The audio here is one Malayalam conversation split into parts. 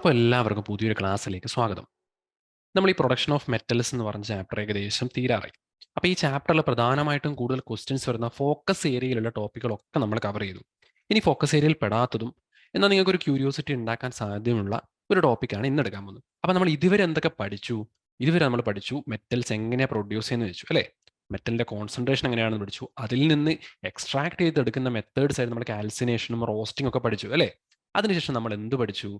അപ്പോൾ എല്ലാവർക്കും പുതിയൊരു ക്ലാസ്സിലേക്ക് സ്വാഗതം. നമ്മൾ ഈ പ്രൊഡക്ഷൻ ഓഫ് മെറ്റൽസ് എന്ന് പറഞ്ഞ ചാപ്റ്റർ ഏകദേശം തീരാറായി. അപ്പോൾ ഈ ചാപ്റ്ററിൽ പ്രധാനമായിട്ടും കൂടുതൽ ക്വസ്റ്റ്യൻസ് വരുന്ന ഫോക്കസ് ഏരിയയിലുള്ള ടോപ്പിക്കുകളൊക്കെ നമ്മൾ കവർ ചെയ്തു. ഇനി ഫോക്കസ് ഏരിയയിൽ പെടാത്തതും എന്നാൽ നിങ്ങൾക്ക് ഒരു ക്യൂരിയോസിറ്റി ഉണ്ടാക്കാൻ സാധ്യതയുള്ള ഒരു ടോപ്പിക്കാണ് ഇന്ന് എടുക്കാൻ പോകുന്നത്. അപ്പോൾ നമ്മൾ ഇതുവരെ എന്തൊക്കെ പഠിച്ചു? ഇതുവരെ നമ്മൾ പഠിച്ചു മെറ്റൽസ് എങ്ങനെയാണ് പ്രൊഡ്യൂസ് ചെയ്യുന്നത് വെച്ചു അല്ലേ? മെറ്റലിന്റെ കോൺസെൻട്രേഷൻ എങ്ങനെയാണെന്ന് പഠിച്ചു. അതിൽ നിന്ന് എക്സ്ട്രാക്ട് ചെയ്തെടുക്കുന്ന മെത്തേഡ്സ് ആയിട്ട് നമ്മൾ കാൽസിനേഷനും റോസ്റ്റിംഗ് ഒക്കെ പഠിച്ചു അല്ലേ? അതിനുശേഷം നമ്മൾ എന്ത് പഠിച്ചു?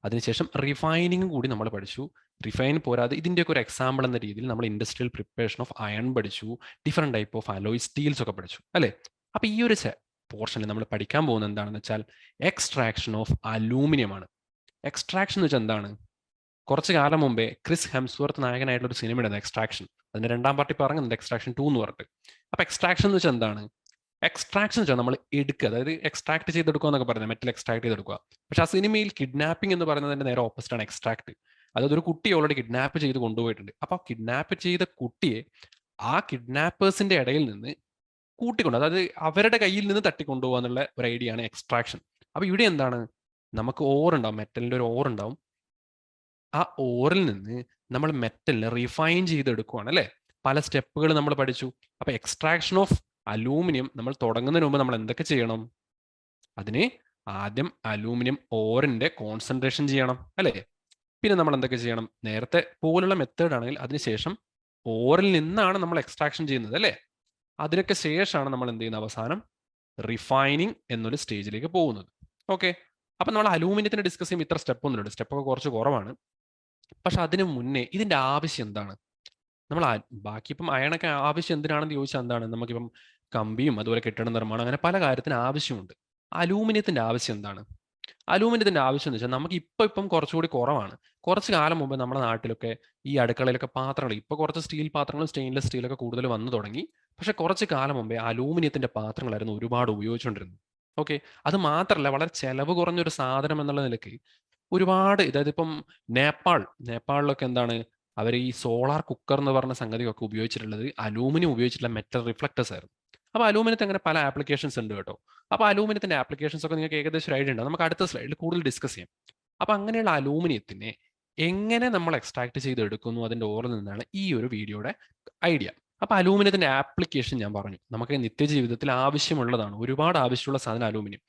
അതിനുശേഷം റിഫൈനിങ് കൂടി നമ്മൾ പഠിച്ചു. റിഫൈൻ പോരാതെ ഇതിൻ്റെയൊക്കെ ഒരു എക്സാമ്പിൾ എന്ന രീതിയിൽ നമ്മൾ ഇൻഡസ്ട്രിയൽ പ്രിപ്പറേഷൻ ഓഫ് അയൺ പഠിച്ചു. Different type of alloy steels ഒക്കെ പഠിച്ചു അല്ലേ? അപ്പോൾ ഈ ഒരു പോർഷനിൽ നമ്മൾ പഠിക്കാൻ പോകുന്നത് എന്താണെന്ന് വെച്ചാൽ എക്സ്ട്രാക്ഷൻ ഓഫ് അലൂമിനിയം ആണ്. എക്സ്ട്രാക്ഷൻ എന്ന് വെച്ചാൽ എന്താണ്? കുറച്ച് കാലം മുമ്പേ ക്രിസ് ഹെംസ്വർത്ത് നായകനായിട്ടുള്ള ഒരു സിനിമ ഉണ്ടായിരുന്നു എക്സ്ട്രാക്ഷൻ. അതിന്റെ രണ്ടാം പാർട്ടി പറയുന്നുണ്ട് എക്സ്ട്രാക്ഷൻ 2 എന്ന് പറഞ്ഞിട്ട്. അപ്പോൾ എക്സ്ട്രാക്ഷൻ എന്ന് വെച്ചാൽ എന്താണ്? എക്സ്ട്രാക്ഷൻ വെച്ചാൽ നമ്മൾ എടുക്കുക, അതായത് എക്സ്ട്രാക്ട് ചെയ്തെടുക്കുക എന്നൊക്കെ പറയുന്നത്, മെറ്റൽ എക്സ്ട്രാക്ട് ചെയ്തെടുക്കുക. പക്ഷെ ആ സിനിമയിൽ കിഡ്നാപ്പിംഗ് എന്ന് പറയുന്നതിന്റെ നേരെ ഓപ്പോസിറ്റ് ആണ് എക്സ്ട്രാക്ട്. അതായത് ഒരു കുട്ടിയെ ഓൾറെഡി കിഡ്നാപ്പ് ചെയ്ത് കൊണ്ടുപോയിട്ടുണ്ട്. അപ്പോൾ ആ കിഡ്നാപ്പ് ചെയ്ത കുട്ടിയെ ആ കിഡ്നാപ്പേഴ്സിന്റെ ഇടയിൽ നിന്ന് കൂട്ടിക്കൊണ്ട്, അതായത് അവരുടെ കയ്യിൽ നിന്ന് തട്ടിക്കൊണ്ടുപോകുക എന്നുള്ള ഒരു ഐഡിയ ആണ് എക്സ്ട്രാക്ഷൻ. അപ്പോൾ ഇവിടെ എന്താണ്? നമുക്ക് ഓർ ഉണ്ടാവും, മെറ്റലിന്റെ ഒരു ഓർ ഉണ്ടാവും. ആ ഓറിൽ നിന്ന് നമ്മൾ മെറ്റലിനെ റിഫൈൻ ചെയ്തെടുക്കുകയാണ് അല്ലേ? പല സ്റ്റെപ്പുകൾ നമ്മൾ പഠിച്ചു. അപ്പോൾ എക്സ്ട്രാക്ഷൻ ഓഫ് അലൂമിനിയം നമ്മൾ തുടങ്ങുന്നതിന് മുമ്പ് നമ്മൾ എന്തൊക്കെ ചെയ്യണം? അതിന് ആദ്യം അലൂമിനിയം ഓറിന്റെ കോൺസെൻട്രേഷൻ ചെയ്യണം അല്ലേ? പിന്നെ നമ്മൾ എന്തൊക്കെ ചെയ്യണം? നേരത്തെ പോലുള്ള മെത്തേഡ് ആണെങ്കിൽ അതിനുശേഷം ഓറിൽ നിന്നാണ് നമ്മൾ എക്സ്ട്രാക്ഷൻ ചെയ്യുന്നത് അല്ലേ? അതിനൊക്കെ ശേഷമാണ് നമ്മൾ എന്ത് ചെയ്യുന്നത്? അവസാനം റിഫൈനിങ് എന്നൊരു സ്റ്റേജിലേക്ക് പോകുന്നത്. ഓക്കെ, അപ്പൊ നമ്മൾ അലൂമിനിയത്തിന് ഡിസ്കസ് ചെയ്യുമ്പോൾ ഇത്ര സ്റ്റെപ്പ് ഒന്നുമില്ല, സ്റ്റെപ്പൊക്കെ കുറച്ച് കുറവാണ്. പക്ഷെ അതിന് മുന്നേ ഇതിന്റെ ആവശ്യം എന്താണ്? നമ്മൾ ബാക്കി ഇപ്പം അയണൊക്കെ ആവശ്യം എന്തിനാണെന്ന് ചോദിച്ചാൽ എന്താണ്? നമുക്കിപ്പം കമ്പിയും അതുപോലെ കെട്ടിട നിർമ്മാണം അങ്ങനെ പല കാര്യത്തിന് ആവശ്യമുണ്ട്. അലൂമിനിയത്തിന്റെ ആവശ്യം എന്താണ്? അലൂമിനിയത്തിന്റെ ആവശ്യം എന്ന് വെച്ചാൽ നമുക്ക് ഇപ്പം കുറച്ചുകൂടി കുറവാണ്. കുറച്ച് കാലം മുമ്പ് നമ്മുടെ നാട്ടിലൊക്കെ ഈ അടുക്കളയിലൊക്കെ പാത്രങ്ങൾ, ഇപ്പൊ കുറച്ച് സ്റ്റീൽ പാത്രങ്ങളും സ്റ്റെയിൻലെസ് സ്റ്റീലൊക്കെ കൂടുതൽ വന്നു തുടങ്ങി. പക്ഷെ കുറച്ച് കാലം മുമ്പേ അലൂമിനിയത്തിന്റെ പാത്രങ്ങളായിരുന്നു ഒരുപാട് ഉപയോഗിച്ചുകൊണ്ടിരുന്നത്. ഓക്കെ, അത് മാത്രമല്ല വളരെ ചെലവ് കുറഞ്ഞൊരു സാധനം എന്നുള്ള നിലയ്ക്ക് ഒരുപാട്, അതായത് ഇപ്പം നേപ്പാളിലൊക്കെ എന്താണ്, അവർ ഈ സോളാർ കുക്കർ എന്ന് പറഞ്ഞ സംഗതിയൊക്കെ ഉപയോഗിച്ചിട്ടുള്ളത് അലൂമിനിയം ഉപയോഗിച്ചിട്ടുള്ള മെറ്റൽ റിഫ്ലക്ടേഴ്സ് ആയിരുന്നു. അപ്പോൾ അലൂമിനിയത്തിന് അങ്ങനെ പല ആപ്ലിക്കേഷൻസ് ഉണ്ട് കേട്ടോ. അപ്പോൾ അലൂമിനിയത്തിന്റെ ആപ്ലിക്കേഷൻസ് ഒക്കെ നിങ്ങൾക്ക് ഏകദേശം ഒരു ഐഡിയ ഉണ്ട്. നമുക്ക് അടുത്ത സ്ലൈഡിൽ കൂടുതൽ ഡിസ്കസ് ചെയ്യാം. അപ്പോൾ അങ്ങനെയുള്ള അലൂമിനിയത്തിനെ എങ്ങനെ നമ്മൾ എക്സ്ട്രാക്ട് ചെയ്തെടുക്കുന്നു അതിന്റെ ഓറിൽ നിന്നാണ് ഈ ഒരു വീഡിയോയുടെ ഐഡിയ. അപ്പോൾ അലൂമിനിയത്തിന്റെ ആപ്ലിക്കേഷൻ ഞാൻ പറഞ്ഞു, നമുക്ക് നിത്യജീവിതത്തിൽ ആവശ്യമുള്ളതാണ്, ഒരുപാട് ആവശ്യമുള്ള സാധനം അലൂമിനിയം.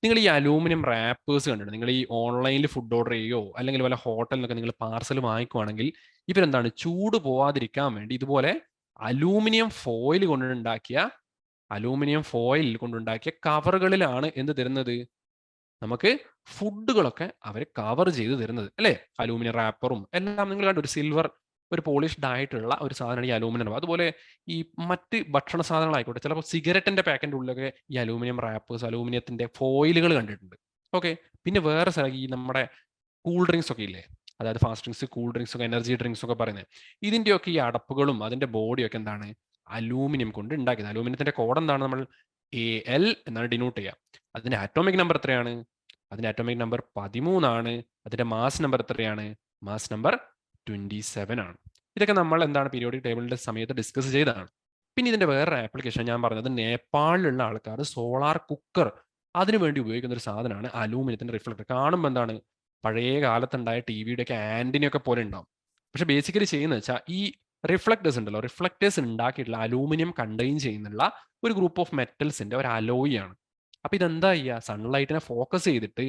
നിങ്ങൾ ഈ അലൂമിനിയം റാപ്പേഴ്സ് കണ്ടിട്ടുണ്ട്? നിങ്ങൾ ഈ ഓൺലൈനിൽ ഫുഡ് ഓർഡർ ചെയ്യുകയോ അല്ലെങ്കിൽ വല്ല ഹോട്ടലിൽ നിന്നൊക്കെ നിങ്ങൾ പാർസൽ വാങ്ങിക്കുവാണെങ്കിൽ ഇവരെന്താണ്, ചൂട് പോവാതിരിക്കാൻ വേണ്ടി ഇതുപോലെ അലൂമിനിയം ഫോയിൽ കൊണ്ടുണ്ടാക്കിയ കവറുകളിലാണ് എന്ത് തരുന്നത്? നമുക്ക് ഫുഡുകളൊക്കെ അവർ കവർ ചെയ്ത് തരുന്നത് അല്ലേ? അലൂമിനിയം റാപ്പറും എല്ലാം നിങ്ങൾ കണ്ടു, ഒരു സിൽവർ, ഒരു പോളിഷ്ഡ് ആയിട്ടുള്ള ഒരു സാധനമാണ് ഈ അലൂമിനിയം. അതുപോലെ ഈ മറ്റ് ഭക്ഷണ സാധനങ്ങളായിക്കോട്ടെ, ചിലപ്പോൾ സിഗരറ്റിന്റെ പാക്കിന്റെ ഉള്ളിലൊക്കെ ഈ അലൂമിനിയം റാപ്പേഴ്സ്, അലൂമിനിയത്തിന്റെ ഫോയിലുകൾ കണ്ടിട്ടുണ്ട്. ഓക്കെ, പിന്നെ വേറെ സ്ഥലം ഈ നമ്മുടെ കൂൾ ഡ്രിങ്ക്സ് ഒക്കെ ഇല്ലേ, അതായത് ഫാസ്റ്റ് ഡ്രിങ്ക്സ്, കൂൾ ഡ്രിങ്ക്സ് ഒക്കെ, എനർജി ഡ്രിങ്ക്സ് ഒക്കെ പറയുന്നത്, ഇതിന്റെയൊക്കെ ഈ അടപ്പുകളും അതിന്റെ ബോഡിയൊക്കെ എന്താണ്? അലൂമിനിയം കൊണ്ട് ഉണ്ടാക്കിയത്. അലൂമിനിയത്തിന്റെ കോഡ് എന്താണ്? നമ്മൾ AL എന്നാണ് ഡിനോട്ട് ചെയ്യുക. അതിന്റെ ആറ്റോമിക് നമ്പർ എത്രയാണ്? അതിന്റെ ആറ്റോമിക് നമ്പർ 13 ആണ്. അതിന്റെ മാസ് നമ്പർ എത്രയാണ്? മാസ് നമ്പർ 27 ആണ്. ഇതൊക്കെ നമ്മൾ എന്താണ് പീരിയോഡിക് ടേബിളിന്റെ സമയത്ത് ഡിസ്കസ് ചെയ്തതാണ്. പിന്നെ ഇതിന്റെ വേറൊരു ആപ്ലിക്കേഷൻ ഞാൻ പറഞ്ഞത്, നേപ്പാളിലുള്ള ആൾക്കാർ സോളാർ കുക്കർ അതിനു വേണ്ടി ഉപയോഗിക്കുന്ന ഒരു സാധനമാണ് അലൂമിനിയത്തിന്റെ റിഫ്ലക്ടർ. കാണുമ്പോൾ എന്താണ്, പഴയ കാലത്തുണ്ടായ ടിവിയുടെ ഒക്കെ ആന്റിനയൊക്കെ പോലെ ഉണ്ടാവും. പക്ഷെ ബേസിക്കലി ചെയ്യുന്നത് വെച്ചാൽ ഈ റിഫ്ലക്ടേഴ്സ് ഉണ്ടല്ലോ, റിഫ്ലക്ടേഴ്സ് ഉണ്ടാക്കിയിട്ടുള്ള അലൂമിനിയം കണ്ടെയ്ൻ ചെയ്യുന്നുള്ള ഒരു ഗ്രൂപ്പ് ഓഫ് മെറ്റൽസിന്റെ ഒരു അലോയി ആണ്. അപ്പൊ ഇതെന്താ ചെയ്യുക? സൺലൈറ്റിനെ ഫോക്കസ് ചെയ്തിട്ട്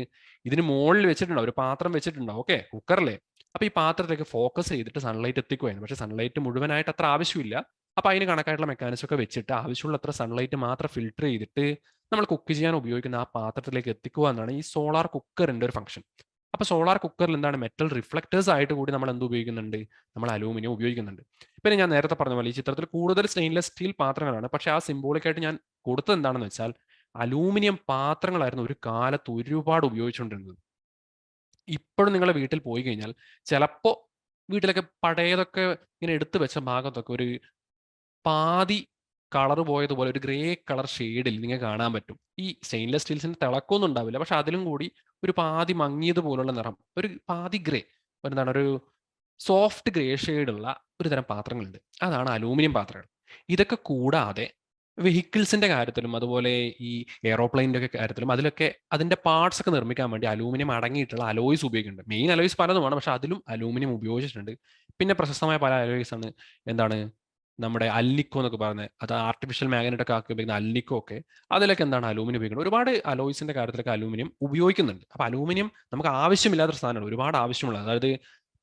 ഇതിന് മുകളിൽ വെച്ചിട്ടുണ്ടാവും, ഒരു പാത്രം വെച്ചിട്ടുണ്ടാവും, ഓക്കെ, കുക്കറിലെ. അപ്പൊ ഈ പാത്രത്തിലേക്ക് ഫോക്കസ് ചെയ്തിട്ട് സൺലൈറ്റ് എത്തിക്കുമായിരുന്നു. പക്ഷെ സൺലൈറ്റ് മുഴുവനായിട്ട് അത്ര ആവശ്യമില്ല. അപ്പൊ അതിന് കണക്കായിട്ടുള്ള മെക്കാനിസം ഒക്കെ വെച്ചിട്ട് ആവശ്യമുള്ള അത്ര സൺലൈറ്റ് മാത്രം ഫിൽട്ടർ ചെയ്തിട്ട് നമ്മൾ കുക്ക് ചെയ്യാൻ ഉപയോഗിക്കുന്ന ആ പാത്രത്തിലേക്ക് എത്തിക്കുക എന്നാണ് ഈ സോളാർ കുക്കറിന്റെ ഒരു ഫംഗ്ഷൻ. അപ്പൊ സോളാർ കുക്കറിൽ എന്താണ്, മെറ്റൽ റിഫ്ലക്ടേഴ്സ് ആയിട്ട് കൂടി നമ്മൾ എന്ത് ഉപയോഗിക്കുന്നുണ്ട്? നമ്മൾ അലൂമിനിയം ഉപയോഗിക്കുന്നുണ്ട്. പിന്നെ ഞാൻ നേരത്തെ പറഞ്ഞ പോലെ ഈ ചിത്രത്തിൽ കൂടുതൽ സ്റ്റെയിൻലെസ് സ്റ്റീൽ പാത്രങ്ങളാണ്. പക്ഷെ ആ സിംബോളിക്കായിട്ട് ഞാൻ കൊടുത്തത് എന്താണെന്ന് വെച്ചാൽ അലൂമിനിയം പാത്രങ്ങളായിരുന്നു ഒരു കാലത്ത് ഒരുപാട് ഉപയോഗിച്ചുകൊണ്ടിരുന്നത്. ഇപ്പോഴും നിങ്ങളുടെ വീട്ടിൽ പോയി കഴിഞ്ഞാൽ ചിലപ്പോൾ വീട്ടിലൊക്കെ പഴയതൊക്കെ ഇങ്ങനെ എടുത്തു വെച്ച ഭാഗത്തൊക്കെ ഒരു പാതി കളർ പോയതുപോലെ ഒരു ഗ്രേ കളർ ഷെയ്ഡിൽ നിങ്ങൾക്ക് കാണാൻ പറ്റും. ഈ സ്റ്റെയിൻലെസ് സ്റ്റീൽസിന്റെ തിളക്കമൊന്നും ഉണ്ടാവില്ല, പക്ഷെ അതിലും കൂടി ഒരു പാതി മങ്ങിയത് പോലുള്ള നിറം, ഒരു പാതി ഗ്രേ, എന്താണ്, ഒരു സോഫ്റ്റ് ഗ്രേ ഷെയ്ഡുള്ള ഒരു തരം പാത്രങ്ങളുണ്ട്. അതാണ് അലൂമിനിയം പാത്രങ്ങൾ. ഇതൊക്കെ കൂടാതെ വെഹിക്കിൾസിന്റെ കാര്യത്തിലും അതുപോലെ ഈ എയ്റോപ്ലെയിനിന്റെ ഒക്കെ കാര്യത്തിലും അതിലൊക്കെ അതിന്റെ പാർട്സ് ഒക്കെ നിർമ്മിക്കാൻ വേണ്ടി അലൂമിനിയം അടങ്ങിയിട്ടുള്ള അലോയ്സ് ഉപയോഗിക്കുന്നുണ്ട്. മെയിൻ അലോയ്സ് പലതുമാണ്, പക്ഷെ അതിലും അലൂമിനിയം ഉപയോഗിച്ചിട്ടുണ്ട്. പിന്നെ പ്രശസ്തമായ പല അലോയ്സ് ആണ് എന്താണ് നമ്മുടെ അൽനിക്കോ എന്നൊക്കെ പറയുന്നത്, അത് ആർട്ടിഫിഷ്യൽ മാഗ്നറ്റ് ഒക്കെ ആക്കി ഉപയോഗിക്കുന്ന അൽനിക്കോ ഒക്കെ, അതിലൊക്കെ എന്താണ് അലൂമിനിയം ഉപയോഗിക്കുന്നത്. ഒരുപാട് അലോയ്സിന്റെ കാര്യത്തിലൊക്കെ അലൂമിനിയം ഉപയോഗിക്കുന്നുണ്ട്. അപ്പൊ അലൂമിനിയം നമുക്ക് ആവശ്യമില്ലാത്തൊരു സാധനമാണ്, ഒരുപാട് ആവശ്യമുള്ളത്. അതായത്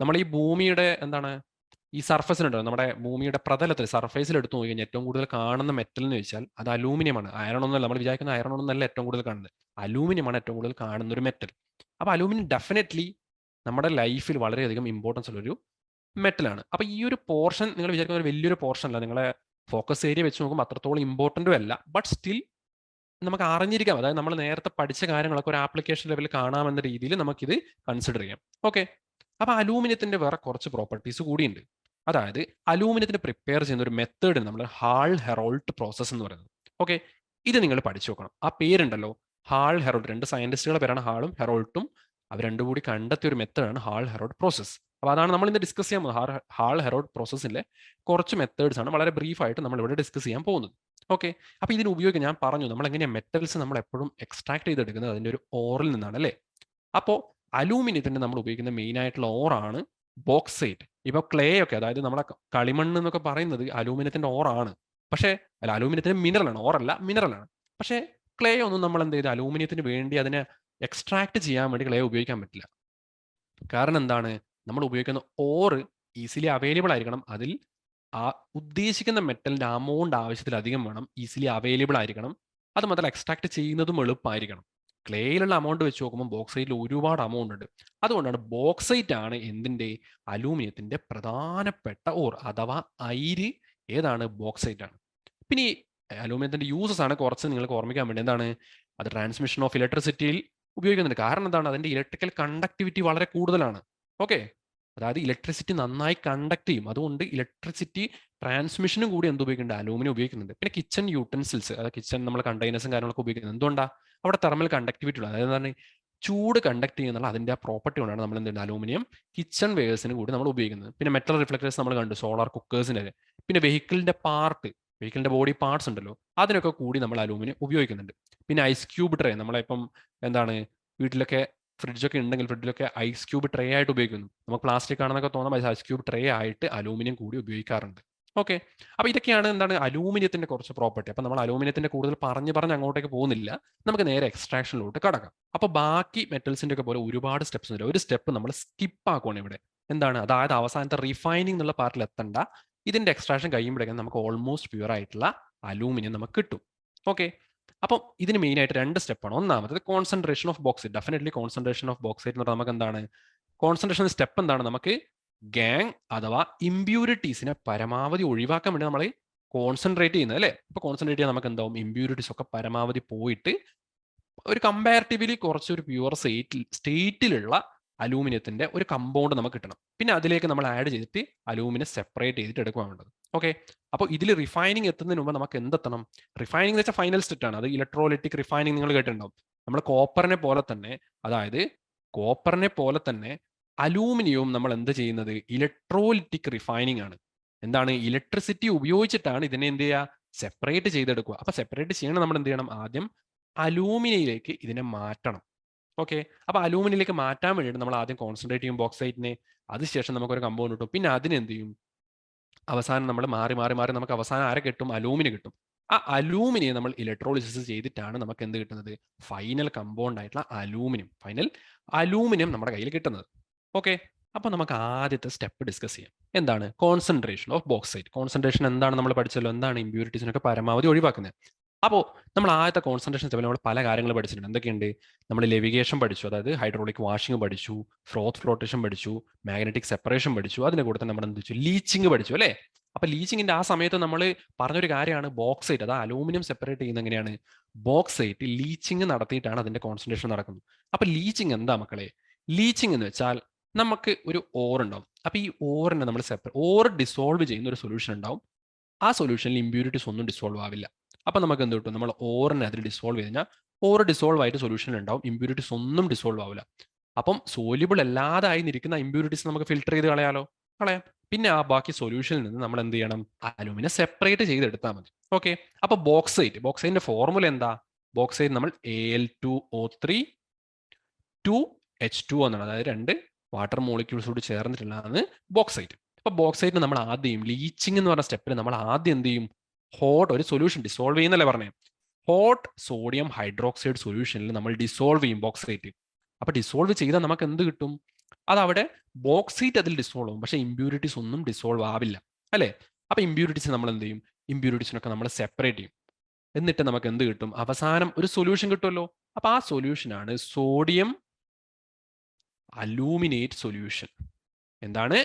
നമ്മൾ ഈ ഭൂമിയുടെ എന്താണ് ഈ സർഫസിലുണ്ടോ, നമ്മുടെ ഭൂമിയുടെ പ്രതലത്തിൽ സർഫേസിൽ എടുത്തു നോക്കി കഴിഞ്ഞാൽ ഏറ്റവും കൂടുതൽ കാണുന്ന മെറ്റൽ എന്ന് വെച്ചാൽ അത് അലൂമിനിയമാണ്. അയറൺ ഒന്നല്ല, നമ്മൾ വിചാരിക്കുന്ന അയറൺ ഒന്നല്ല ഏറ്റവും കൂടുതൽ കാണുന്നത്, അലൂമിനിയമാണ് ഏറ്റവും കൂടുതൽ കാണുന്ന ഒരു മെറ്റൽ. അപ്പൊ അലൂമിനിയം ഡെഫിനറ്റ്ലി നമ്മുടെ ലൈഫിൽ വളരെയധികം ഇമ്പോർട്ടൻസ് ഉള്ളൊരു മെറ്റലാണ്. അപ്പൊ ഈ ഒരു പോർഷൻ നിങ്ങൾ വിചാരിക്കുന്ന ഒരു വലിയൊരു പോർഷൻ അല്ല, നിങ്ങളെ ഫോക്കസ് ഏരിയ വെച്ച് നോക്കുമ്പോൾ അത്രത്തോളം ഇമ്പോർട്ടൻറ്റും അല്ല, ബട്ട് സ്റ്റിൽ നമുക്ക് അറിഞ്ഞിരിക്കാം. അതായത് നമ്മൾ നേരത്തെ പഠിച്ച കാര്യങ്ങളൊക്കെ ഒരു ആപ്ലിക്കേഷൻ ലെവലിൽ കാണാമെന്ന രീതിയിൽ നമുക്കിത് കൺസിഡർ ചെയ്യാം. ഓക്കെ, അപ്പൊ അലൂമിനിയത്തിന്റെ വേറെ കുറച്ച് പ്രോപ്പർട്ടീസ് കൂടിയുണ്ട്. അതായത് അലൂമിനിയത്തിന് പ്രിപ്പയർ ചെയ്യുന്ന ഒരു മെത്തേഡ് നമ്മൾ ഹാൾ ഹെറോൾട്ട് പ്രോസസ് എന്ന് പറയുന്നത്. ഓക്കെ, ഇത് നിങ്ങൾ പഠിച്ചു നോക്കണം. ആ പേരുണ്ടല്ലോ, ഹാൾ ഹെറോൾട്ട്, രണ്ട് സയന്റിസ്റ്റുകളുടെ പേരാണ് ഹാളും ഹെറോൾട്ടും. അവർ രണ്ടും കൂടി കണ്ടെത്തിയ ഒരു മെത്തേഡാണ് ഹാൾ ഹെറോൾട്ട് പ്രോസസ്. അപ്പൊ അതാണ് നമ്മൾ ഇന്ന് ഡിസ്കസ് ചെയ്യാൻ പോകുന്നത്. ഹാൾ ഹെറോൾട്ട് പ്രോസസ്സിലെ കുറച്ച് മെത്തേഡ്സ് ആണ് വളരെ ബ്രീഫായിട്ട് നമ്മൾ ഇവിടെ ഡിസ്കസ് ചെയ്യാൻ പോകുന്നത്. ഓക്കെ, അപ്പൊ ഇതിന് ഉപയോഗിക്കാൻ ഞാൻ പറഞ്ഞു നമ്മൾ എങ്ങനെയാണ് മെറ്റൽസ് നമ്മൾ എപ്പോഴും എക്സ്ട്രാക്ട് ചെയ്തെടുക്കുന്നത് അതിന്റെ ഒരു ഓറിൽ നിന്നാണ് അല്ലേ. അപ്പോൾ അലൂമിനിയത്തിന്റെ നമ്മൾ ഉപയോഗിക്കുന്ന മെയിൻ ആയിട്ടുള്ള ഓറാണ് ബോക്സൈറ്റ്. ഇപ്പൊ ക്ലേ ഒക്കെ, അതായത് നമ്മുടെ കളിമണ്ണ് എന്നൊക്കെ പറയുന്നത് അലൂമിനിയത്തിന്റെ ഓറാണ്. പക്ഷേ അല്ല, അലൂമിനിയത്തിന്റെ മിനറലാണ്, ഓറല്ല മിനറലാണ്. പക്ഷേ ക്ലേ ഒന്നും നമ്മൾ എന്ത് ചെയ്ത് അലൂമിനിയത്തിന് വേണ്ടി അതിനെ എക്സ്ട്രാക്ട് ചെയ്യാൻ വേണ്ടി ക്ലേ ഉപയോഗിക്കാൻ പറ്റില്ല. കാരണം എന്താണ്, നമ്മൾ ഉപയോഗിക്കുന്ന ഓറ് ഈസിലി അവൈലബിൾ ആയിരിക്കണം. അതിൽ ആ ഉദ്ദേശിക്കുന്ന മെറ്റലിന്റെ അമൗണ്ട് ആവശ്യത്തിലധികം വേണം, ഈസിലി അവൈലബിൾ ആയിരിക്കണം. അത് മാത്രമല്ല എക്സ്ട്രാക്ട് ചെയ്യുന്നതും എളുപ്പമായിരിക്കണം. ക്ലേയിലുള്ള അമൗണ്ട് വെച്ച് നോക്കുമ്പോൾ ബോക്സൈറ്റിൽ ഒരുപാട് അമൗണ്ട് ഉണ്ട്. അതുകൊണ്ടാണ് ബോക്സൈറ്റ് ആണ് എന്തിന്റെ അലൂമിനിയത്തിന്റെ പ്രധാനപ്പെട്ട ഓർ, അഥവാ അയിര് ഏതാണ്, ബോക്സൈറ്റ് ആണ്. പിന്നെ ഈ അലൂമിനിയത്തിന്റെ യൂസസ് ആണ് കുറച്ച് നിങ്ങൾക്ക് ഓർമ്മിക്കാൻ വേണ്ടി. എന്താണ്, അത് ട്രാൻസ്മിഷൻ ഓഫ് ഇലക്ട്രിസിറ്റിയിൽ ഉപയോഗിക്കുന്നുണ്ട്. കാരണം എന്താണ്, അതിന്റെ ഇലക്ട്രിക്കൽ കണ്ടക്ടിവിറ്റി വളരെ കൂടുതലാണ്. ഓക്കെ, അതായത് ഇലക്ട്രിസിറ്റി നന്നായി കണ്ടക്ട് ചെയ്യും. അതുകൊണ്ട് ഇലക്ട്രിസിറ്റി ട്രാൻസ്മിഷനും കൂടി എന്ത് ഉപയോഗിക്കുന്നുണ്ട്, അലൂമിനിയം ഉപയോഗിക്കുന്നുണ്ട്. പിന്നെ കിച്ചൺ യൂട്ടൻസിൽസ്, അതായത് കിച്ചൺ നമ്മൾ കണ്ടെയ്നേഴ്സും കാര്യങ്ങളൊക്കെ ഉപയോഗിക്കുന്നത് എന്തുകൊണ്ടാണ്, അവിടെ തെർമൽ കണ്ടക്ടിവിറ്റി ഉള്ളത്. അതായത് എന്താണ്, ചൂട് കണ്ടക്ട് ചെയ്യുന്നുള്ള അതിന്റെ ആ പ്രോപ്പർട്ടി കൊണ്ടാണ് നമ്മൾ എന്ത് അലൂമിനിയം കിച്ചൺ വെയേഴ്സിന് കൂടി നമ്മൾ ഉപയോഗിക്കുന്നത്. പിന്നെ മെറ്റൽ റിഫ്ലക്ടേഴ്സ് നമ്മൾ കണ്ടു, സോളാർ കുക്കേഴ്സിന്റെ. പിന്നെ വെഹിക്കിളിന്റെ പാർട്ട്, വെഹിക്കിളിന്റെ ബോഡി പാർട്സ് ഉണ്ടല്ലോ, അതിനൊക്കെ കൂടി നമ്മൾ അലൂമിനിയം ഉപയോഗിക്കുന്നുണ്ട്. പിന്നെ ഐസ് ക്യൂബ് ട്രേ, നമ്മളിപ്പം എന്താണ് വീട്ടിലൊക്കെ ഫ്രിഡ്ജൊക്കെ ഉണ്ടെങ്കിൽ ഫ്രിഡ്ജിലൊക്കെ ഐസ് ക്യൂബ് ട്രേ ആയിട്ട് ഉപയോഗിക്കുന്നു. നമുക്ക് പ്ലാസ്റ്റിക് ആണെന്നൊക്കെ തോന്നാം, ഐസ് ക്യൂബ് ട്രേ ആയിട്ട് അലൂമിനിയം കൂടി ഉപയോഗിക്കാറുണ്ട്. ഓക്കെ, അപ്പൊ ഇതൊക്കെയാണ് എന്താണ് അലൂമിനിയത്തിന്റെ കുറച്ച് പ്രോപ്പർട്ടി. അപ്പൊ നമ്മൾ അലൂമിനിയത്തിന്റെ കൂടുതൽ പറഞ്ഞ് അങ്ങോട്ടേക്ക് പോകുന്നില്ല, നമുക്ക് നേരെ എക്സ്ട്രാക്ഷനിലോട്ട് കടക്കാം. അപ്പൊ ബാക്കി മെറ്റൽസിന്റെ ഒക്കെ പോലെ ഒരുപാട് സ്റ്റെപ്സ് ഉണ്ട്. ഒരു സ്റ്റെപ്പ് നമ്മൾ സ്കിപ്പ് ആക്കുവാണ് ഇവിടെ. എന്താണ്, അതായത് അവസാനത്തെ റിഫൈനിങ് എന്നുള്ള പാർട്ടിൽ എത്തണ്ട, ഇതിന്റെ എക്സ്ട്രാക്ഷൻ കഴിയുമ്പോഴേക്കും നമുക്ക് ഓൾമോസ്റ്റ് പ്യൂർ ആയിട്ടുള്ള അലൂമിനിയം നമുക്ക് കിട്ടും. ഓക്കെ, അപ്പം ഇതിന് മെയിൻ ആയിട്ട് രണ്ട് സ്റ്റെപ്പാണ്. ഒന്നാമത് concentration of bauxite. Definitely concentration of bauxite എന്ന് പറഞ്ഞാൽ നമുക്ക് എന്താണ്, കോൺസെൻട്രേഷൻ സ്റ്റെപ്പ് എന്താണ്, നമുക്ക് ഗാങ് അഥവാ ഇമ്പ്യൂരിറ്റീസിനെ പരമാവധി ഒഴിവാക്കാൻ വേണ്ടി നമ്മൾ കോൺസെൻട്രേറ്റ് ചെയ്യുന്നത് അല്ലേ. ഇപ്പൊ കോൺസെൻട്രേറ്റ് ചെയ്യാൻ നമുക്ക് എന്താവും, ഇമ്പ്യൂരിറ്റീസ് ഒക്കെ പരമാവധി പോയിട്ട് ഒരു കമ്പാരിറ്റീവ്ലി കുറച്ചൊരു പ്യുവർ സ്റ്റേറ്റിലുള്ള അലൂമിനിയത്തിന്റെ ഒരു കമ്പൗണ്ട് നമുക്ക് കിട്ടണം. പിന്നെ അതിലേക്ക് നമ്മൾ ആഡ് ചെയ്തിട്ട് അലൂമിനിയം സെപ്പറേറ്റ് ചെയ്തിട്ട് എടുക്കുക വേണ്ടത്. ഓക്കെ, അപ്പോൾ ഇതിൽ റിഫൈനിങ് എത്തുന്നതിന് മുമ്പ് നമുക്ക് എന്തെത്തണം, റിഫൈനിങ് എന്ന് വെച്ചാൽ ഫൈനൽ സ്റ്റെപ്പ് ആണ്. അത് ഇലക്ട്രോലിറ്റിക് റിഫൈനിങ് നിങ്ങൾ കേട്ടിട്ടുണ്ടാവും. നമ്മൾ കോപ്പറിനെ പോലെ തന്നെ, അതായത് കോപ്പറിനെ പോലെ തന്നെ അലൂമിനിയവും നമ്മൾ എന്ത് ചെയ്യുന്നത്, ഇലക്ട്രോലിറ്റിക് റിഫൈനിങ് ആണ്. എന്താണ്, ഇലക്ട്രിസിറ്റി ഉപയോഗിച്ചിട്ടാണ് ഇതിനെ എന്ത് ചെയ്യുക, സെപ്പറേറ്റ് ചെയ്തെടുക്കുക. അപ്പൊ സെപ്പറേറ്റ് ചെയ്യണം നമ്മൾ എന്ത് ചെയ്യണം, ആദ്യം അലൂമിനിയയിലേക്ക് ഇതിനെ മാറ്റണം. ഓക്കെ, അപ്പൊ അലൂമിനിയയിലേക്ക് മാറ്റാൻ വേണ്ടിയിട്ട് നമ്മൾ ആദ്യം കോൺസെൻട്രേറ്റ് ചെയ്യും ബോക്സൈറ്റിനെ, അതിനുശേഷം നമുക്കൊരു കമ്പൗണ്ട് കിട്ടും. പിന്നെ അതിനെന്ത് ചെയ്യും, അവസാനം നമ്മൾ മാറി മാറി മാറി നമുക്ക് അവസാനം ആരെ കിട്ടും, അലൂമിനിയം കിട്ടും. ആ അലൂമിനിയം നമ്മൾ ഇലക്ട്രോളിസിസ് ചെയ്തിട്ടാണ് നമുക്ക് എന്ത് കിട്ടുന്നത്, ഫൈനൽ കമ്പൗണ്ട് ആയിട്ടുള്ള ഫൈനൽ അലൂമിനിയം നമ്മുടെ കയ്യിൽ കിട്ടുന്നത്. ഓക്കെ, അപ്പൊ നമുക്ക് ആദ്യത്തെ സ്റ്റെപ്പ് ഡിസ്കസ് ചെയ്യാം. എന്താണ്, കോൺസെൻട്രേഷൻ ഓഫ് ബോക്സൈറ്റ്. കോൺസെൻട്രേഷൻ എന്താണ് നമ്മൾ പഠിച്ചല്ലോ, എന്താണ് ഇമ്പ്യൂരിറ്റീസിനൊക്കെ പരമാവധി ഒഴിവാക്കുന്നത്. അപ്പോൾ നമ്മൾ ആദ്യത്തെ കോൺസെൻട്രേഷൻ സ്റ്റെപ്പിൽ നമ്മൾ പല കാര്യങ്ങൾ പഠിച്ചിട്ടുണ്ട്. എന്തൊക്കെയുണ്ട്, നമ്മൾ ലെവിഗേഷൻ പഠിച്ചു, അതായത് ഹൈഡ്രോളിക് വാഷിംഗ് പഠിച്ചു, ഫ്രോത്ത് ഫ്ലോട്ടേഷൻ പഠിച്ചു, മാഗ്നറ്റിക് സെപ്പറേഷൻ പഠിച്ചു. അതിന്റെ കൂടെ തന്നെ നമ്മൾ എന്ത് വെച്ചു, ലീച്ചിങ് പഠിച്ചു അല്ലേ. അപ്പൊ ലീച്ചിങ്ങിന്റെ ആ സമയത്ത് നമ്മൾ പറഞ്ഞൊരു കാര്യമാണ് ബോക്സൈറ്റ്, അതായത് അലൂമിനിയം സെപ്പറേറ്റ് ചെയ്യുന്ന എങ്ങനെയാണ്, ബോക്സൈറ്റ് ലീച്ചിങ് നടത്തിയിട്ടാണ് അതിന്റെ കോൺസെൻട്രേഷൻ നടക്കുന്നത്. അപ്പൊ ലീച്ചിങ് എന്താ മക്കളെ, ലീച്ചിങ് എന്ന് വെച്ചാൽ നമുക്ക് ഒരു ഓർ ഉണ്ടാവും. അപ്പൊ ഈ ഓറിനെ നമ്മൾ ഓർ ഡിസോൾവ് ചെയ്യുന്ന ഒരു സൊല്യൂഷൻ ഉണ്ടാവും. ആ സൊല്യൂഷനിൽ ഇമ്പ്യൂരിറ്റീസ് ഒന്നും ഡിസോൾവ് ആവില്ല. അപ്പൊ നമുക്ക് എന്ത് കിട്ടും, നമ്മൾ ഓറിനെ അതിൽ ഡിസോൾവ് ചെയ്ത് കഴിഞ്ഞാൽ ഓർ ഡിസോൾവ് ആയിട്ട് സൊല്യൂഷൻ ഉണ്ടാവും, ഇമ്പ്യൂരിറ്റീസ് ഒന്നും ഡിസോൾവ് ആവില്ല. അപ്പം സോല്യൂബിൾ അല്ലാതായി നിൽക്കുന്ന ഇമ്പ്യൂരിറ്റീസ് നമുക്ക് ഫിൽട്ടർ ചെയ്ത് കളയാം. പിന്നെ ആ ബാക്കി സൊല്യൂഷനിൽ നിന്ന് നമ്മൾ എന്ത് ചെയ്യണം, അലൂമിനിയം സെപ്പറേറ്റ് ചെയ്തെടുത്താൽ മതി. ഓക്കെ. അപ്പൊ ബോക്സൈറ്റിന്റെ ഫോർമുല എന്താ? ബോക്സൈറ്റ് നമ്മൾ Al2O3 2H2 എന്നാണ്, അതായത് 2 വാട്ടർ മോളിക്യൂൾസ് കൂടി ചേർന്നിട്ടുള്ളതാണ് ബോക്സൈറ്റ്. അപ്പൊ ബോക്സൈറ്റിന് നമ്മൾ ആദ്യം ലീച്ചിങ് എന്ന് പറഞ്ഞ സ്റ്റെപ്പിൽ നമ്മൾ ആദ്യം എന്ത് ചെയ്യും? ഒരു സൊല്യൂഷൻ ഡിസോൾവ് ചെയ്യുന്നല്ലേ പറഞ്ഞേ? ഹോട്ട് സോഡിയം ഹൈഡ്രോക്സൈഡ് സൊല്യൂഷനിൽ നമ്മൾ ഡിസോൾവ് ചെയ്യും ബോക്സൈറ്റ്. അപ്പൊ ഡിസോൾവ് ചെയ്താൽ നമുക്ക് എന്ത് കിട്ടും? അതവിടെ ബോക്സൈറ്റ് അതിൽ ഡിസോൾവ് ആവും, പക്ഷേ ഇമ്പ്യൂരിറ്റീസ് ഒന്നും ഡിസോൾവ് ആവില്ല, അല്ലേ? അപ്പൊ ഇമ്പ്യൂരിറ്റീസ് നമ്മൾ എന്ത് ചെയ്യും? ഇമ്പ്യൂരിറ്റീസിനൊക്കെ നമ്മൾ സെപ്പറേറ്റ് ചെയ്യും. എന്നിട്ട് നമുക്ക് എന്ത് കിട്ടും? അവസാനം ഒരു സൊല്യൂഷൻ കിട്ടുമല്ലോ. അപ്പൊ ആ സൊല്യൂഷനാണ് സോഡിയം അലൂമിനേറ്റ് സൊല്യൂഷൻ. എന്താണ്?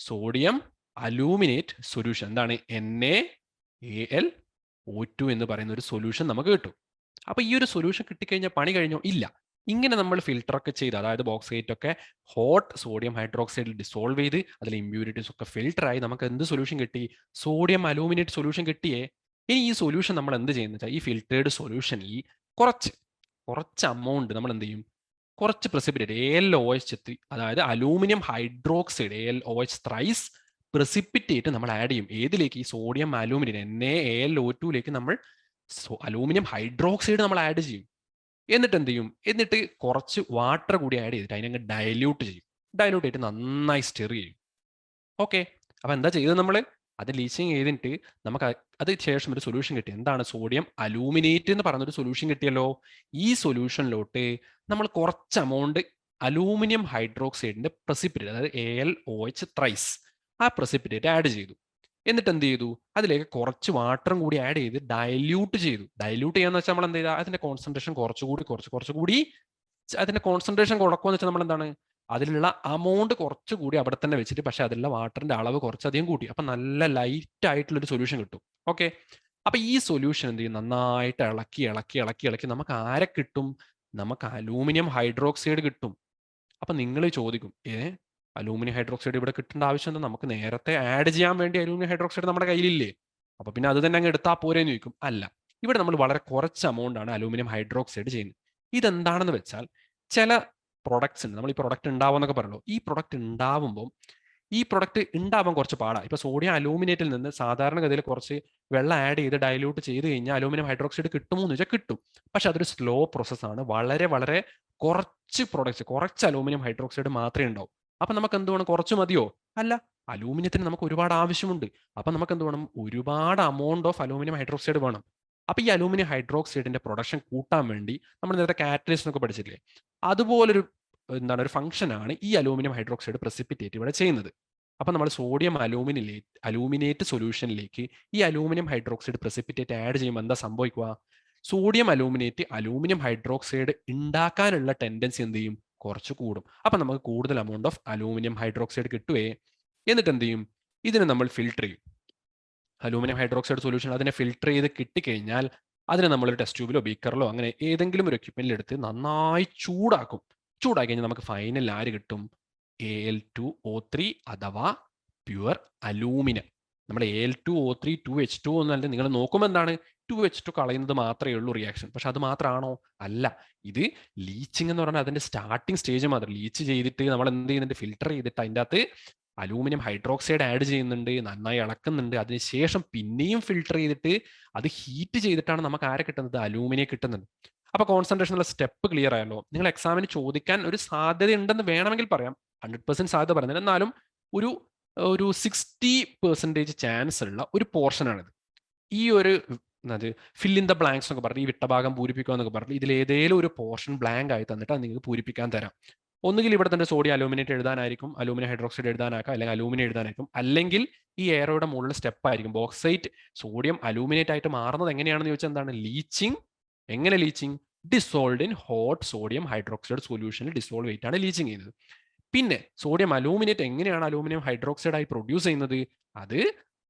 Sodium aluminate solution. എന്താണ്? NaAlO2 എന്ന് പറയുന്ന ഒരു സൊല്യൂഷൻ നമുക്ക് കിട്ടും. അപ്പൊ ഈ ഒരു സൊല്യൂഷൻ കിട്ടിക്കഴിഞ്ഞാൽ പണി കഴിഞ്ഞോ? ഇല്ല. ഇങ്ങനെ നമ്മൾ ഫിൽട്ടർ ഒക്കെ ചെയ്ത്, അതായത് ബോക്സൈറ്റ് ഒക്കെ ഹോട്ട് സോഡിയം ഹൈഡ്രോക്സൈഡിൽ ഡിസോൾവ് ചെയ്ത് അതിലെ ഇമ്പ്യൂരിറ്റീസ് ഒക്കെ ഫിൽട്ടർ ആയി നമുക്ക് എന്ത് സൊല്യൂഷൻ കിട്ടി? സോഡിയം അലൂമിനേറ്റ് സൊല്യൂഷൻ കിട്ടിയേ. ഇനി ഈ സൊല്യൂഷൻ നമ്മൾ എന്ത് ചെയ്യുന്നത് വെച്ചാൽ, ഈ ഫിൽറ്റേർഡ് സൊല്യൂഷനിൽ കുറച്ച് അമൗണ്ട് നമ്മൾ എന്ത് ചെയ്യും? കുറച്ച് precipitate AlOH3, അതായത് aluminium hydroxide AlOH thrice precipitate നമ്മൾ ആഡ് ചെയ്യും. ഏതിലേക്ക്? ഈ സോഡിയം അലൂമിനിയം NaAlO2ലേക്ക് നമ്മൾ അലൂമിനിയം ഹൈഡ്രോക്സൈഡ് നമ്മൾ ആഡ് ചെയ്യും. എന്നിട്ട് എന്ത് ചെയ്യും? എന്നിട്ട് കുറച്ച് വാട്ടർ കൂടി ആഡ് ചെയ്തിട്ട് അതിനങ്ങ് ഡയല്യൂട്ട് ചെയ്യും. ഡയല്യൂട്ട് ചെയ്തിട്ട് നന്നായി സ്റ്റെർ ചെയ്യും. ഓക്കെ. അപ്പൊ എന്താ ചെയ്തത്? നമ്മൾ അത് ലീച്ചിങ് ചെയ്തിട്ട് നമുക്ക് അത് ശേഷം ഒരു സൊല്യൂഷൻ കിട്ടി. എന്താണ്? സോഡിയം അലൂമിനേറ്റ് എന്ന് പറഞ്ഞൊരു സൊല്യൂഷൻ കിട്ടിയല്ലോ. ഈ സൊല്യൂഷനിലോട്ട് നമ്മൾ കുറച്ച് അമൗണ്ട് അലൂമിനിയം ഹൈഡ്രോക്സൈഡിന്റെ precipitate, അതായത് AlOH ത്രൈസ്, ആ precipitate ആഡ് ചെയ്തു. എന്നിട്ട് എന്ത് ചെയ്തു? അതിലേക്ക് കുറച്ച് വാട്ടറും കൂടി ആഡ് ചെയ്ത് ഡയല്യൂട്ട് ചെയ്തു. ഡയല്യൂട്ട് ചെയ്യാന്ന് വെച്ചാൽ നമ്മൾ എന്ത് ചെയ്താൽ അതിന്റെ കോൺസെൻട്രേഷൻ കുറച്ചുകൂടി അതിന്റെ കോൺസെൻട്രേഷൻ കൊടുക്കുമെന്ന് വെച്ചാൽ നമ്മൾ എന്താണ്? അതിലുള്ള അമൗണ്ട് കുറച്ചുകൂടി അവിടെ തന്നെ വെച്ചിട്ട്, പക്ഷെ അതിലുള്ള വാട്ടറിന്റെ അളവ് കുറച്ചധികം കൂട്ടി. അപ്പൊ നല്ല ലൈറ്റ് ആയിട്ടുള്ള ഒരു സൊല്യൂഷൻ കിട്ടും. ഓക്കെ. അപ്പൊ ഈ സൊല്യൂഷൻ എന്ത് ചെയ്യും? നന്നായിട്ട് ഇളക്കി നമുക്ക് ആരെ കിട്ടും? നമുക്ക് അലൂമിനിയം ഹൈഡ്രോക്സൈഡ് കിട്ടും. അപ്പൊ നിങ്ങൾ ചോദിക്കും, അലൂമിനിയം ഹൈഡ്രോക്സൈഡ് ഇവിടെ കിട്ടേണ്ട ആവശ്യം എന്താ? നമുക്ക് നേരത്തെ ആഡ് ചെയ്യാൻ വേണ്ടി അലൂമിനിയം ഹൈഡ്രോക്സൈഡ് നമ്മുടെ കയ്യിലില്ലേ? അപ്പൊ പിന്നെ അത് തന്നെ അങ്ങ് എടുത്താൽ പോരെന്ന് ചോദിക്കും. അല്ല, ഇവിടെ നമ്മൾ വളരെ കുറച്ച് അമൗണ്ട് ആണ് അലൂമിനിയം ഹൈഡ്രോക്സൈഡ് ചെയ്യുന്നത്. ഇതെന്താണെന്ന് വെച്ചാൽ, ചില പ്രൊഡക്ട്സ് ഉണ്ട്, നമ്മൾ ഈ പ്രൊഡക്റ്റ് ഉണ്ടാവുമെന്നൊക്കെ പറഞ്ഞല്ലോ. ഈ പ്രൊഡക്റ്റ് ഉണ്ടാവാൻ കുറച്ച് പാടാണ്. ഇപ്പൊ സോഡിയം അലൂമിനേറ്റിൽ നിന്ന് സാധാരണഗതിയിൽ കുറച്ച് വെള്ളം ആഡ് ചെയ്ത് ഡയലൂട്ട് ചെയ്ത് കഴിഞ്ഞാൽ അലൂമിനിയം ഹൈഡ്രോക്സൈഡ് കിട്ടുമോ എന്ന് വെച്ചാൽ കിട്ടും. പക്ഷെ അതൊരു സ്ലോ പ്രോസസ്സാണ്. വളരെ വളരെ കുറച്ച് അലൂമിനിയം ഹൈഡ്രോക്സൈഡ് മാത്രമേ ഉണ്ടാവും. അപ്പൊ നമുക്ക് എന്ത് വേണം? കുറച്ച് മതിയോ? അല്ല, അലൂമിനിയത്തിന് നമുക്ക് ഒരുപാട് ആവശ്യമുണ്ട്. അപ്പൊ നമുക്ക് എന്ത് വേണം? ഒരുപാട് അമൗണ്ട് ഓഫ് അലൂമിനിയം ഹൈഡ്രോക്സൈഡ് വേണം. അപ്പൊ ഈ അലൂമിനിയം ഹൈഡ്രോക്സൈഡിന്റെ പ്രൊഡക്ഷൻ കൂട്ടാൻ വേണ്ടി നമ്മൾ നേരത്തെ കാറ്റലിസ്റ്റ് എന്നൊക്കെ പഠിച്ചില്ലേ, അതുപോലൊരു ഒരു ഫംഗ്ഷനാണ് ഈ അലൂമിനിയം ഹൈഡ്രോക്സൈഡ് precipitate ഇവിടെ ചെയ്യുന്നത്. അപ്പൊ നമ്മൾ സോഡിയം അലൂമിനേറ്റ് സൊല്യൂഷനിലേക്ക് ഈ അലൂമിനിയം ഹൈഡ്രോക്സൈഡ് precipitate ആഡ് ചെയ്യുമ്പോൾ എന്താ സംഭവിക്കുക? സോഡിയം അലൂമിനിയം ഹൈഡ്രോക്സൈഡ് ഉണ്ടാക്കാനുള്ള ടെൻഡൻസി എന്ത് ചെയ്യും? കുറച്ച് കൂടും. അപ്പൊ നമുക്ക് കൂടുതൽ അമൗണ്ട് ഓഫ് അലൂമിനിയം ഹൈഡ്രോക്സൈഡ് കിട്ടുവേ. എന്നിട്ട് എന്ത് ചെയ്യും? ഇതിനെ നമ്മൾ ഫിൽട്ടർ ചെയ്യും. അലൂമിനിയം ഹൈഡ്രോക്സൈഡ് സൊല്യൂഷൻ അതിനെ ഫിൽട്ടർ ചെയ്ത് കിട്ടിക്കഴിഞ്ഞാൽ അതിനെ നമ്മളൊരു ടെസ്റ്റ് ട്യൂബിലോ ബീക്കറിലോ അങ്ങനെ ഏതെങ്കിലും ഒരു എക്യുപ്മെന്റിൽ എടുത്ത് നന്നായി ചൂടാക്കി കഴിഞ്ഞാൽ നമുക്ക് ഫൈനൽ ആര് കിട്ടും? Al2O3 അഥവാ പ്യുവർ അലൂമിനിയം. നമ്മൾ Al2O3 2H2 എന്നല്ല, നിങ്ങൾ നോക്കുമ്പോൾ എന്താണ്? 2H2 കളയുന്നത് മാത്രമേ ഉള്ളൂ റിയാക്ഷൻ. പക്ഷെ അത് മാത്രമാണോ? അല്ല. ഇത് ലീച്ചിങ് എന്ന് പറഞ്ഞാൽ അതിന്റെ സ്റ്റാർട്ടിങ് സ്റ്റേജ് മാത്രം. ലീച്ച് ചെയ്തിട്ട് നമ്മൾ എന്ത് ചെയ്യുന്നുണ്ട്? ഫിൽട്ടർ ചെയ്തിട്ട് അതിൻ്റെ അകത്ത് അലൂമിനിയം ഹൈഡ്രോക്സൈഡ് ആഡ് ചെയ്യുന്നുണ്ട്, നന്നായി ഇളക്കുന്നുണ്ട്. അതിനുശേഷം പിന്നെയും ഫിൽട്ടർ ചെയ്തിട്ട് അത് ഹീറ്റ് ചെയ്തിട്ടാണ് നമുക്ക് ആരെ കിട്ടുന്നത്? അലൂമിനിയം കിട്ടുന്നത്. അപ്പൊ കോൺസെൻട്രേഷനുള്ള സ്റ്റെപ്പ് ക്ലിയർ ആയല്ലോ. നിങ്ങൾ എക്സാമിന് ചോദിക്കാൻ ഒരു സാധ്യത ഉണ്ടെന്ന് വേണമെങ്കിൽ പറയാം. 100% സാധ്യത പറയുന്നത്, എന്നാലും ഒരു 60% ചാൻസ് ഉള്ള ഒരു പോർഷനാണിത്. ഈ ഒരു ഫിൽ ഇൻ ദ ബ്ലാങ്ക്സ് എന്നൊക്കെ പറഞ്ഞ്, ഈ വിട്ടഭാഗം പൂരിപ്പിക്കുക എന്നൊക്കെ പറഞ്ഞ് ഇതിൽ ഏതെങ്കിലും ഒരു പോർഷൻ ബ്ലാങ്ക് ആയി തന്നിട്ട് അത് നിങ്ങൾക്ക് പൂരിപ്പിക്കാൻ തരാം. ഒന്നുകിൽ ഇവിടെ തന്നെ സോഡിയം അലൂമിനേറ്റ് എഴുതാനായിരിക്കും, അലൂമിനിയം ഹൈഡ്രോക്സൈഡ് എഴുതാനാക്കാം, അല്ലെങ്കിൽ അലൂമിനിയം എഴുതാനായിരിക്കും. അല്ലെങ്കിൽ ഈ എയറോയുടെ മുകളിൽ സ്റ്റെപ്പ് ആയിരിക്കും. ബോക്സൈറ്റ് സോഡിയം അലൂമിനേറ്റ് ആയിട്ട് മാറുന്നത് എങ്ങനെയാണെന്ന് ചോദിച്ചാൽ എന്താണ്? ലീച്ചിങ്. എങ്ങനെ leaching? Dissolved in hot sodium hydroxide സൊല്യൂഷനിൽ ഡിസോൾവ് ചെയ്തിട്ടാണ് ലീച്ചിങ് ചെയ്യുന്നത്. പിന്നെ സോഡിയം അലൂമിനേറ്റ് എങ്ങനെയാണ് അലൂമിനിയം ഹൈഡ്രോക്സൈഡ് ആയി പ്രൊഡ്യൂസ് ചെയ്യുന്നത്? അത്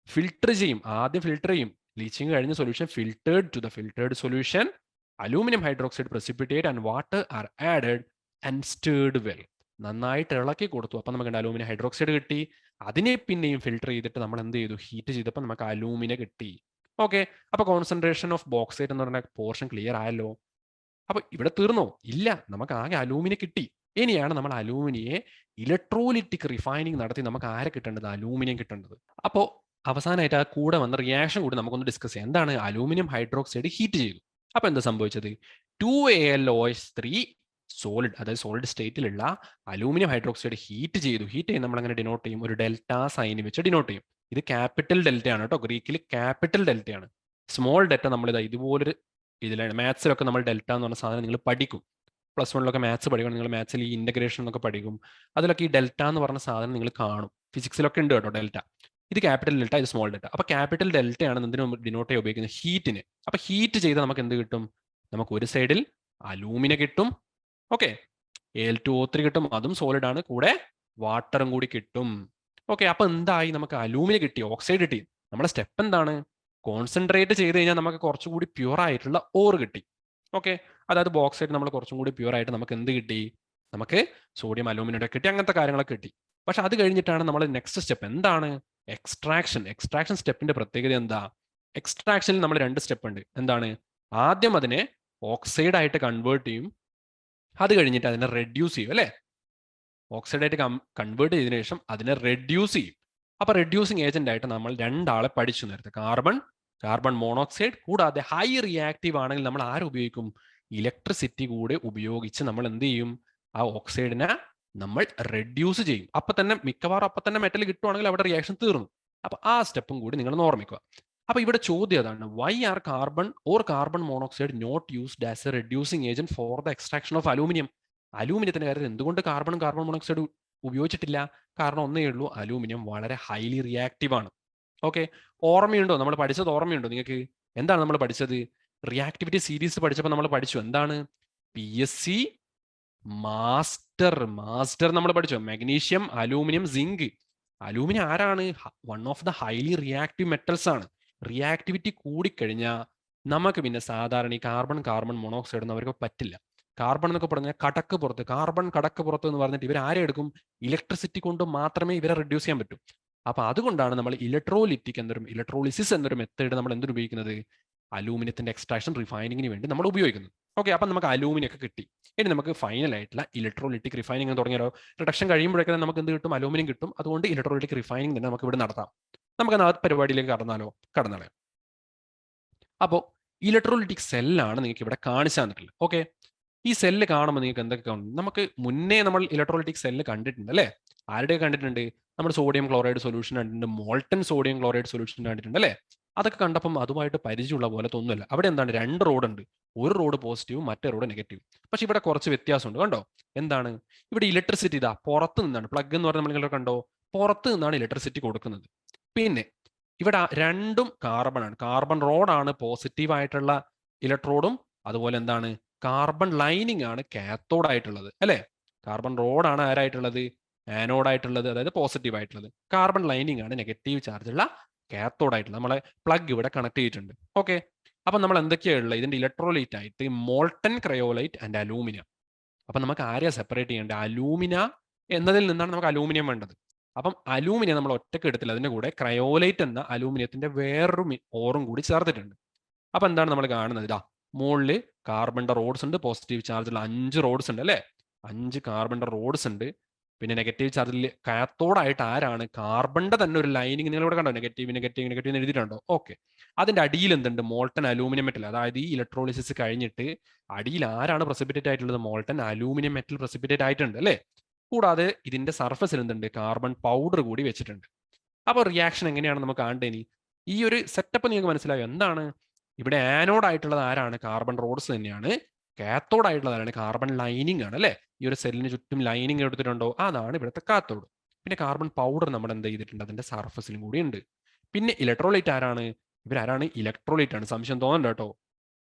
ഫിൽട്ടർ ചെയ്യും. ആദ്യം ഫിൽട്ടർ ചെയ്യും. ലീച്ചിങ് കഴിഞ്ഞ solution filtered to the filtered solution, aluminium hydroxide precipitate and water are added and stirred well. നന്നായിട്ട് ഇളക്കി കൊടുത്തു. അപ്പം നമുക്ക് അലൂമിനിയം ഹൈഡ്രോക്സൈഡ് കിട്ടി. അതിനെ പിന്നെയും ഫിൽട്ടർ ചെയ്തിട്ട് നമ്മൾ എന്ത് ചെയ്തു? ഹീറ്റ് ചെയ്തപ്പോൾ നമുക്ക് അലൂമിനിയം കിട്ടി. ഓക്കെ. അപ്പൊ കോൺസെൻട്രേഷൻ ഓഫ് ബോക്സൈറ്റ് എന്ന് പറഞ്ഞ പോർഷൻ ക്ലിയർ ആയല്ലോ. അപ്പൊ ഇവിടെ തീർന്നോ? ഇല്ല, നമുക്ക് ആകെ അലൂമിനിയം കിട്ടി. ഇനിയാണ് നമ്മൾ അലൂമിനിയെ ഇലക്ട്രോലിറ്റിക് റിഫൈനിങ് നടത്തി നമുക്ക് ആരെ കിട്ടേണ്ടത്? അലൂമിനിയം കിട്ടേണ്ടത്. അപ്പോൾ അവസാനമായിട്ട് ആ കൂടെ വന്ന റിയാക്ഷൻ കൂടി നമുക്കൊന്ന് ഡിസ്കസ് ചെയ്യാം. എന്താണ്? അലൂമിനിയം ഹൈഡ്രോക്സൈഡ് ഹീറ്റ് ചെയ്തു. അപ്പൊ എന്താ സംഭവിച്ചത്? 2AlOH3 സോളിഡ്, അതായത് സോളിഡ് സ്റ്റേറ്റിലുള്ള അലൂമിനിയം ഹൈഡ്രോക്സൈഡ് ഹീറ്റ് ചെയ്തു. ഹീറ്റ് ചെയ്യുന്ന നമ്മൾ അങ്ങനെ ഡിനോട്ട് ചെയ്യും, ഒരു ഡെൽറ്റ സൈൻ വെച്ച് ഡിനോട്ട് ചെയ്യും. ഇത് ക്യാപിറ്റൽ ഡെൽറ്റ ആണ് കേട്ടോ, ഗ്രീക്കിൽ ക്യാപിറ്റൽ ഡെൽറ്റ ആണ്. സ്മോൾ ഡെൽറ്റ നമ്മൾ ഇതുപോലൊരു ഇതിലാണ്. മാത്സിലൊക്കെ നമ്മൾ ഡെൽറ്റ എന്ന് പറഞ്ഞ സാധനം നിങ്ങൾ പഠിക്കും. +1 മാത്സ് പഠിക്കണം, നിങ്ങൾ മാത്സിൽ ഈ ഇന്റഗ്രേഷൻ എന്നൊക്കെ പഠിക്കും. അതിലൊക്കെ ഈ ഡെൽറ്റ എന്ന് പറഞ്ഞ സാധനം നിങ്ങൾ കാണും. ഫിസിക്സിലൊക്കെ ഉണ്ട് കേട്ടോ ഡെൽറ്റ. ഇത് ക്യാപിറ്റൽ ഡെൽറ്റ, ഇത് സ്മോൾ ഡെൽറ്റ. അപ്പൊ ക്യാപിറ്റൽ ഡെൽറ്റ ആണ് എന്തിനു ഡിനോട്ട് ചെയ്യാൻ ഉപയോഗിക്കുന്നത്? ഹീറ്റിന്. അപ്പൊ ഹീറ്റ് ചെയ്താൽ നമുക്ക് എന്ത് കിട്ടും? നമുക്ക് ഒരു സൈഡിൽ അലൂമിന കിട്ടും, ഓക്കെ, Al2O3 കിട്ടും, അതും സോളിഡ് ആണ്, കൂടെ വാട്ടറും കൂടി കിട്ടും. ഓക്കെ, അപ്പൊ എന്തായി? നമുക്ക് അലൂമിന കിട്ടി, ഓക്സൈഡ് കിട്ടി. നമ്മുടെ സ്റ്റെപ്പ് എന്താണ്? കോൺസെൻട്രേറ്റ് ചെയ്ത് കഴിഞ്ഞാൽ നമുക്ക് കുറച്ചുകൂടി പ്യൂർ ആയിട്ടുള്ള ഓർ കിട്ടി. ഓക്കെ, അതായത് ബോക്സൈഡ് നമ്മൾ കുറച്ചും കൂടി പ്യൂർ ആയിട്ട് നമുക്ക് എന്ത് കിട്ടി? നമുക്ക് സോഡിയം അലൂമിനേറ്റ് കിട്ടി, അങ്ങനത്തെ കാര്യങ്ങളൊക്കെ കിട്ടി. പക്ഷെ അത് കഴിഞ്ഞിട്ടാണ് നമ്മൾ നെക്സ്റ്റ് സ്റ്റെപ്പ് എന്താണ്? എക്സ്ട്രാക്ഷൻ. എക്സ്ട്രാക്ഷൻ സ്റ്റെപ്പിന്റെ പ്രത്യേകത എന്താ? എക്സ്ട്രാക്ഷനിൽ നമ്മൾ 2 സ്റ്റെപ്പ് ഉണ്ട്. എന്താണ്? ആദ്യം അതിനെ ഓക്സൈഡ് ആയിട്ട് കൺവേർട്ട് ചെയ്യും, അത് കഴിഞ്ഞിട്ട് അതിനെ റെഡ്യൂസ് ചെയ്യും, അല്ലേ? ഓക്സൈഡ് ആയിട്ട് കൺവേർട്ട് ചെയ്തതിനു ശേഷം അതിനെ റെഡ്യൂസ് ചെയ്യും. അപ്പൊ റെഡ്യൂസിങ് ഏജന്റ് ആയിട്ട് നമ്മൾ 2 ആളെ പഠിച്ചു നേരത്തെ, കാർബൺ മോണോക്സൈഡ്. കൂടാതെ ഹൈ റിയാക്റ്റീവ് ആണെങ്കിൽ നമ്മൾ ആരുപയോഗിക്കും? ഇലക്ട്രിസിറ്റി കൂടെ ഉപയോഗിച്ച് നമ്മൾ എന്ത് ചെയ്യും? ആ ഓക്സൈഡിനെ നമ്മൾ റെഡ്യൂസ് ചെയ്യും. അപ്പൊ തന്നെ മിക്കവാറും അപ്പൊ തന്നെ മെറ്റൽ കിട്ടുവാണെങ്കിൽ അവിടെ റിയാക്ഷൻ തീർന്നു. അപ്പൊ ആ സ്റ്റെപ്പും കൂടി നിങ്ങൾ ഓർമ്മിക്കുക. അപ്പൊ ഇവിടെ ചോദ്യം അതാണ്, why are carbon monoxide not used as a reducing agent for the extraction of aluminium? അലൂമിനിയത്തിന്റെ കാര്യത്തിൽ എന്തുകൊണ്ട് കാർബൺ മോണോക്സൈഡ് ഉപയോഗിച്ചിട്ടില്ല? കാരണം ഒന്നേ ഉള്ളൂ, അലൂമിനിയം വളരെ ഹൈലി റിയാക്റ്റീവ് ആണ്. ഓക്കെ, ഓർമ്മയുണ്ടോ? നമ്മൾ പഠിച്ചത് ഓർമ്മയുണ്ടോ നിങ്ങൾക്ക്? എന്താണ് നമ്മൾ പഠിച്ചത്? റിയാക്ടിവിറ്റി സീരീസ് പഠിച്ചപ്പോൾ നമ്മൾ പഠിച്ചു എന്താണ്? PSC മാസ്റ്റർ നമ്മൾ പഠിച്ചു. Magnesium, aluminium, zinc. അലൂമിനിയം ആരാണ്? One of the highly reactive metals ആണ്. റിയാക്ടിവിറ്റി കൂടിക്കഴിഞ്ഞാൽ നമുക്ക് പിന്നെ സാധാരണ ഈ കാർബൺ മോണോക്സൈഡ് ഒന്നും അവർക്ക് പറ്റില്ല. കാർബൺ എന്നൊക്കെ പറഞ്ഞാൽ കാർബൺ കടക്ക് പുറത്ത് എന്ന് പറഞ്ഞിട്ട് ഇവർ ആരെ എടുക്കും? ഇലക്ട്രിസിറ്റി കൊണ്ട് മാത്രമേ ഇവരെ റെഡ്യൂസ് ചെയ്യാൻ പറ്റൂ. അപ്പൊ അതുകൊണ്ടാണ് നമ്മൾ ഇലക്ട്രോളിസിസ് എന്നൊരു മെത്തേഡ് നമ്മൾ എന്തിനു ഉപയോഗിക്കുന്നത്? അലൂമിനിയത്തിന്റെ എക്സ്ട്രാക്ഷൻ റിഫൈനിങ്ങിന് വേണ്ടി നമ്മൾ ഉപയോഗിക്കുന്നത്. ഓക്കെ, അപ്പൊ നമുക്ക് അലൂമിനിയം ഒക്കെ കിട്ടി. ഇനി നമുക്ക് ഫൈനൽ ആയിട്ടുള്ള ഇലക്ട്രോലിറ്റിക് റിഫൈനിങ് തുടങ്ങിയാലോ? റിഡക്ഷൻ കഴിയുമ്പോഴേക്കും നമുക്ക് എന്ത് കിട്ടും? അലൂമിനിയം കിട്ടും. അതുകൊണ്ട് ഇലക്ട്രോലിറ്റിക് റിഫൈനിങ് തന്നെ നമുക്ക് ഇവിടെ നടത്താം. നമുക്ക് ആ പരിപാടിയിലേക്ക് കടന്നാലോ? അപ്പോൾ ഇലക്ട്രോലിറ്റിക് സെല്ലാണ് നിങ്ങൾക്ക് ഇവിടെ കാണിച്ചു തന്നിട്ടുള്ളത്. ഓക്കെ, ഈ സെല്ല് കാണുമ്പോൾ നിങ്ങൾക്ക് എന്തൊക്കെ കാണും? നമുക്ക് മുന്നേ നമ്മൾ ഇലക്ട്രോലിറ്റിക് സെല്ല് കണ്ടിട്ടുണ്ട്, അല്ലേ? ആരുടെ കണ്ടിട്ടുണ്ട്? നമ്മൾ സോഡിയം ക്ലോറൈഡ് സൊല്യൂഷൻ കണ്ടിട്ടുണ്ട്, മോൾട്ടൻ സോഡിയം ക്ലോറൈഡ് സൊല്യൂഷൻ കണ്ടിട്ടുണ്ട്, അല്ലേ? അതൊക്കെ കണ്ടപ്പം അതുമായിട്ട് പരിചയമുള്ള പോലെ തോന്നുന്നില്ല. അവിടെ എന്താണ്? 2 റോഡ് ഉണ്ട്, ഒരു റോഡ് പോസിറ്റീവ്, മറ്റേ റോഡ് നെഗറ്റീവ്. പക്ഷെ ഇവിടെ കുറച്ച് വ്യത്യാസമുണ്ട്, കണ്ടോ? എന്താണ്? ഇവിടെ ഇലക്ട്രിസിറ്റി ഇതാ പുറത്ത് നിന്നാണ്, പ്ലഗ് എന്ന് പറഞ്ഞാൽ നിങ്ങൾ കണ്ടോ, പുറത്ത് നിന്നാണ് ഇലക്ട്രിസിറ്റി കൊടുക്കുന്നത്. പിന്നെ ഇവിടെ രണ്ടും കാർബൺ ആണ്. കാർബൺ റോഡാണ് പോസിറ്റീവ് ആയിട്ടുള്ള ഇലക്ട്രോഡും, അതുപോലെ എന്താണ്? കാർബൺ ലൈനിങ് ആണ് കാത്തോഡ് ആയിട്ടുള്ളത്, അല്ലെ? കാർബൺ റോഡാണ് ആരായിട്ടുള്ളത്? ആനോഡ് ആയിട്ടുള്ളത്, അതായത് പോസിറ്റീവ് ആയിട്ടുള്ളത്. കാർബൺ ലൈനിങ് ആണ് നെഗറ്റീവ് ചാർജ് ഉള്ള കാത്തോഡ് ആയിട്ടുള്ളത്. നമ്മളെ പ്ലഗ് ഇവിടെ കണക്ട് ചെയ്തിട്ടുണ്ട്. ഓക്കെ, അപ്പൊ നമ്മൾ എന്തൊക്കെയുള്ള ഇതിന്റെ ഇലക്ട്രോലൈറ്റ് ആയിട്ട് മോൾട്ടൻ ക്രയോലൈറ്റ് ആൻഡ് അലൂമിനിയം. അപ്പൊ നമുക്ക് ആരെയാ സെപ്പറേറ്റ് ചെയ്യേണ്ടത്? അലൂമിന എന്നതിൽ നിന്നാണ് നമുക്ക് അലൂമിനിയം വേണ്ടത്. അപ്പം അലൂമിനിയം നമ്മൾ ഒറ്റയ്ക്ക് എടുത്തില്ല, അതിന്റെ കൂടെ ക്രയോലൈറ്റ് എന്ന അലൂമിനിയത്തിന്റെ വേറൊരു ഓറും കൂടി ചേർത്തിട്ടുണ്ട്. അപ്പൊ എന്താണ് നമ്മൾ കാണുന്നത്? ഇതാ മുകളിൽ കാർബണിന്റെ റോഡ്സ് ഉണ്ട്, പോസിറ്റീവ് ചാർജുള്ള 5 റോഡ്സ് ഉണ്ട്, അല്ലെ? 5 കാർബണിന്റെ റോഡ്സ് ഉണ്ട്. പിന്നെ നെഗറ്റീവ് ചാർജിൽ കാത്തോഡായിട്ട് ആരാണ്? കാർബണിന്റെ തന്നെ ഒരു ലൈനിങ് നിങ്ങൾ ഇവിടെ കണ്ടോ? നെഗറ്റീവ് എഴുതിയിട്ടുണ്ടോ? ഓക്കെ, അതിന്റെ അടിയിൽ എന്തുണ്ട്? Molten aluminium metal. അതായത് ഈ ഇലക്ട്രോളിസിസ് കഴിഞ്ഞിട്ട് അടിയിൽ ആരാണ് പ്രസിപ്പിറ്റേറ്റ് ആയിട്ടുള്ളത്? മോൾട്ടൻ അലൂമിനിയം മെറ്റൽ പ്രസിപ്പിറ്റേറ്റ് ആയിട്ടുണ്ട്, അല്ലേ? കൂടാതെ ഇതിന്റെ സർഫസിൽ എന്തുണ്ട്? കാർബൺ പൗഡർ കൂടി വെച്ചിട്ടുണ്ട്. അപ്പോൾ റിയാക്ഷൻ എങ്ങനെയാണ് നമുക്ക് കാണേണ്ടത്? ഈ ഒരു സെറ്റപ്പ് നിങ്ങൾക്ക് മനസ്സിലായോ? എന്താണ് ഇവിടെ ആനോഡ് ആയിട്ടുള്ളത്? ആരാണ്? കാർബൺ റോഡ്സ് തന്നെയാണ്. കാത്തോഡ് ആയിട്ടുള്ളത് ആരാണ്? കാർബൺ ലൈനിങ് ആണ്, അല്ലെ? ഈ ഒരു സെല്ലിന് ചുറ്റും ലൈനിങ് എടുത്തിട്ടുണ്ടോ? അതാണ് ഇവിടുത്തെ കാത്തോഡ്. പിന്നെ കാർബൺ പൗഡർ നമ്മൾ എന്ത് ചെയ്തിട്ടുണ്ട്? അതിന്റെ സർഫസിലും കൂടി ഉണ്ട്. പിന്നെ ഇലക്ട്രോലൈറ്റ് ആരാണ്? ഇവരാരാണ്? ഇലക്ട്രോലൈറ്റ് ആണ്. സംശയം തോന്നണ്ട കേട്ടോ.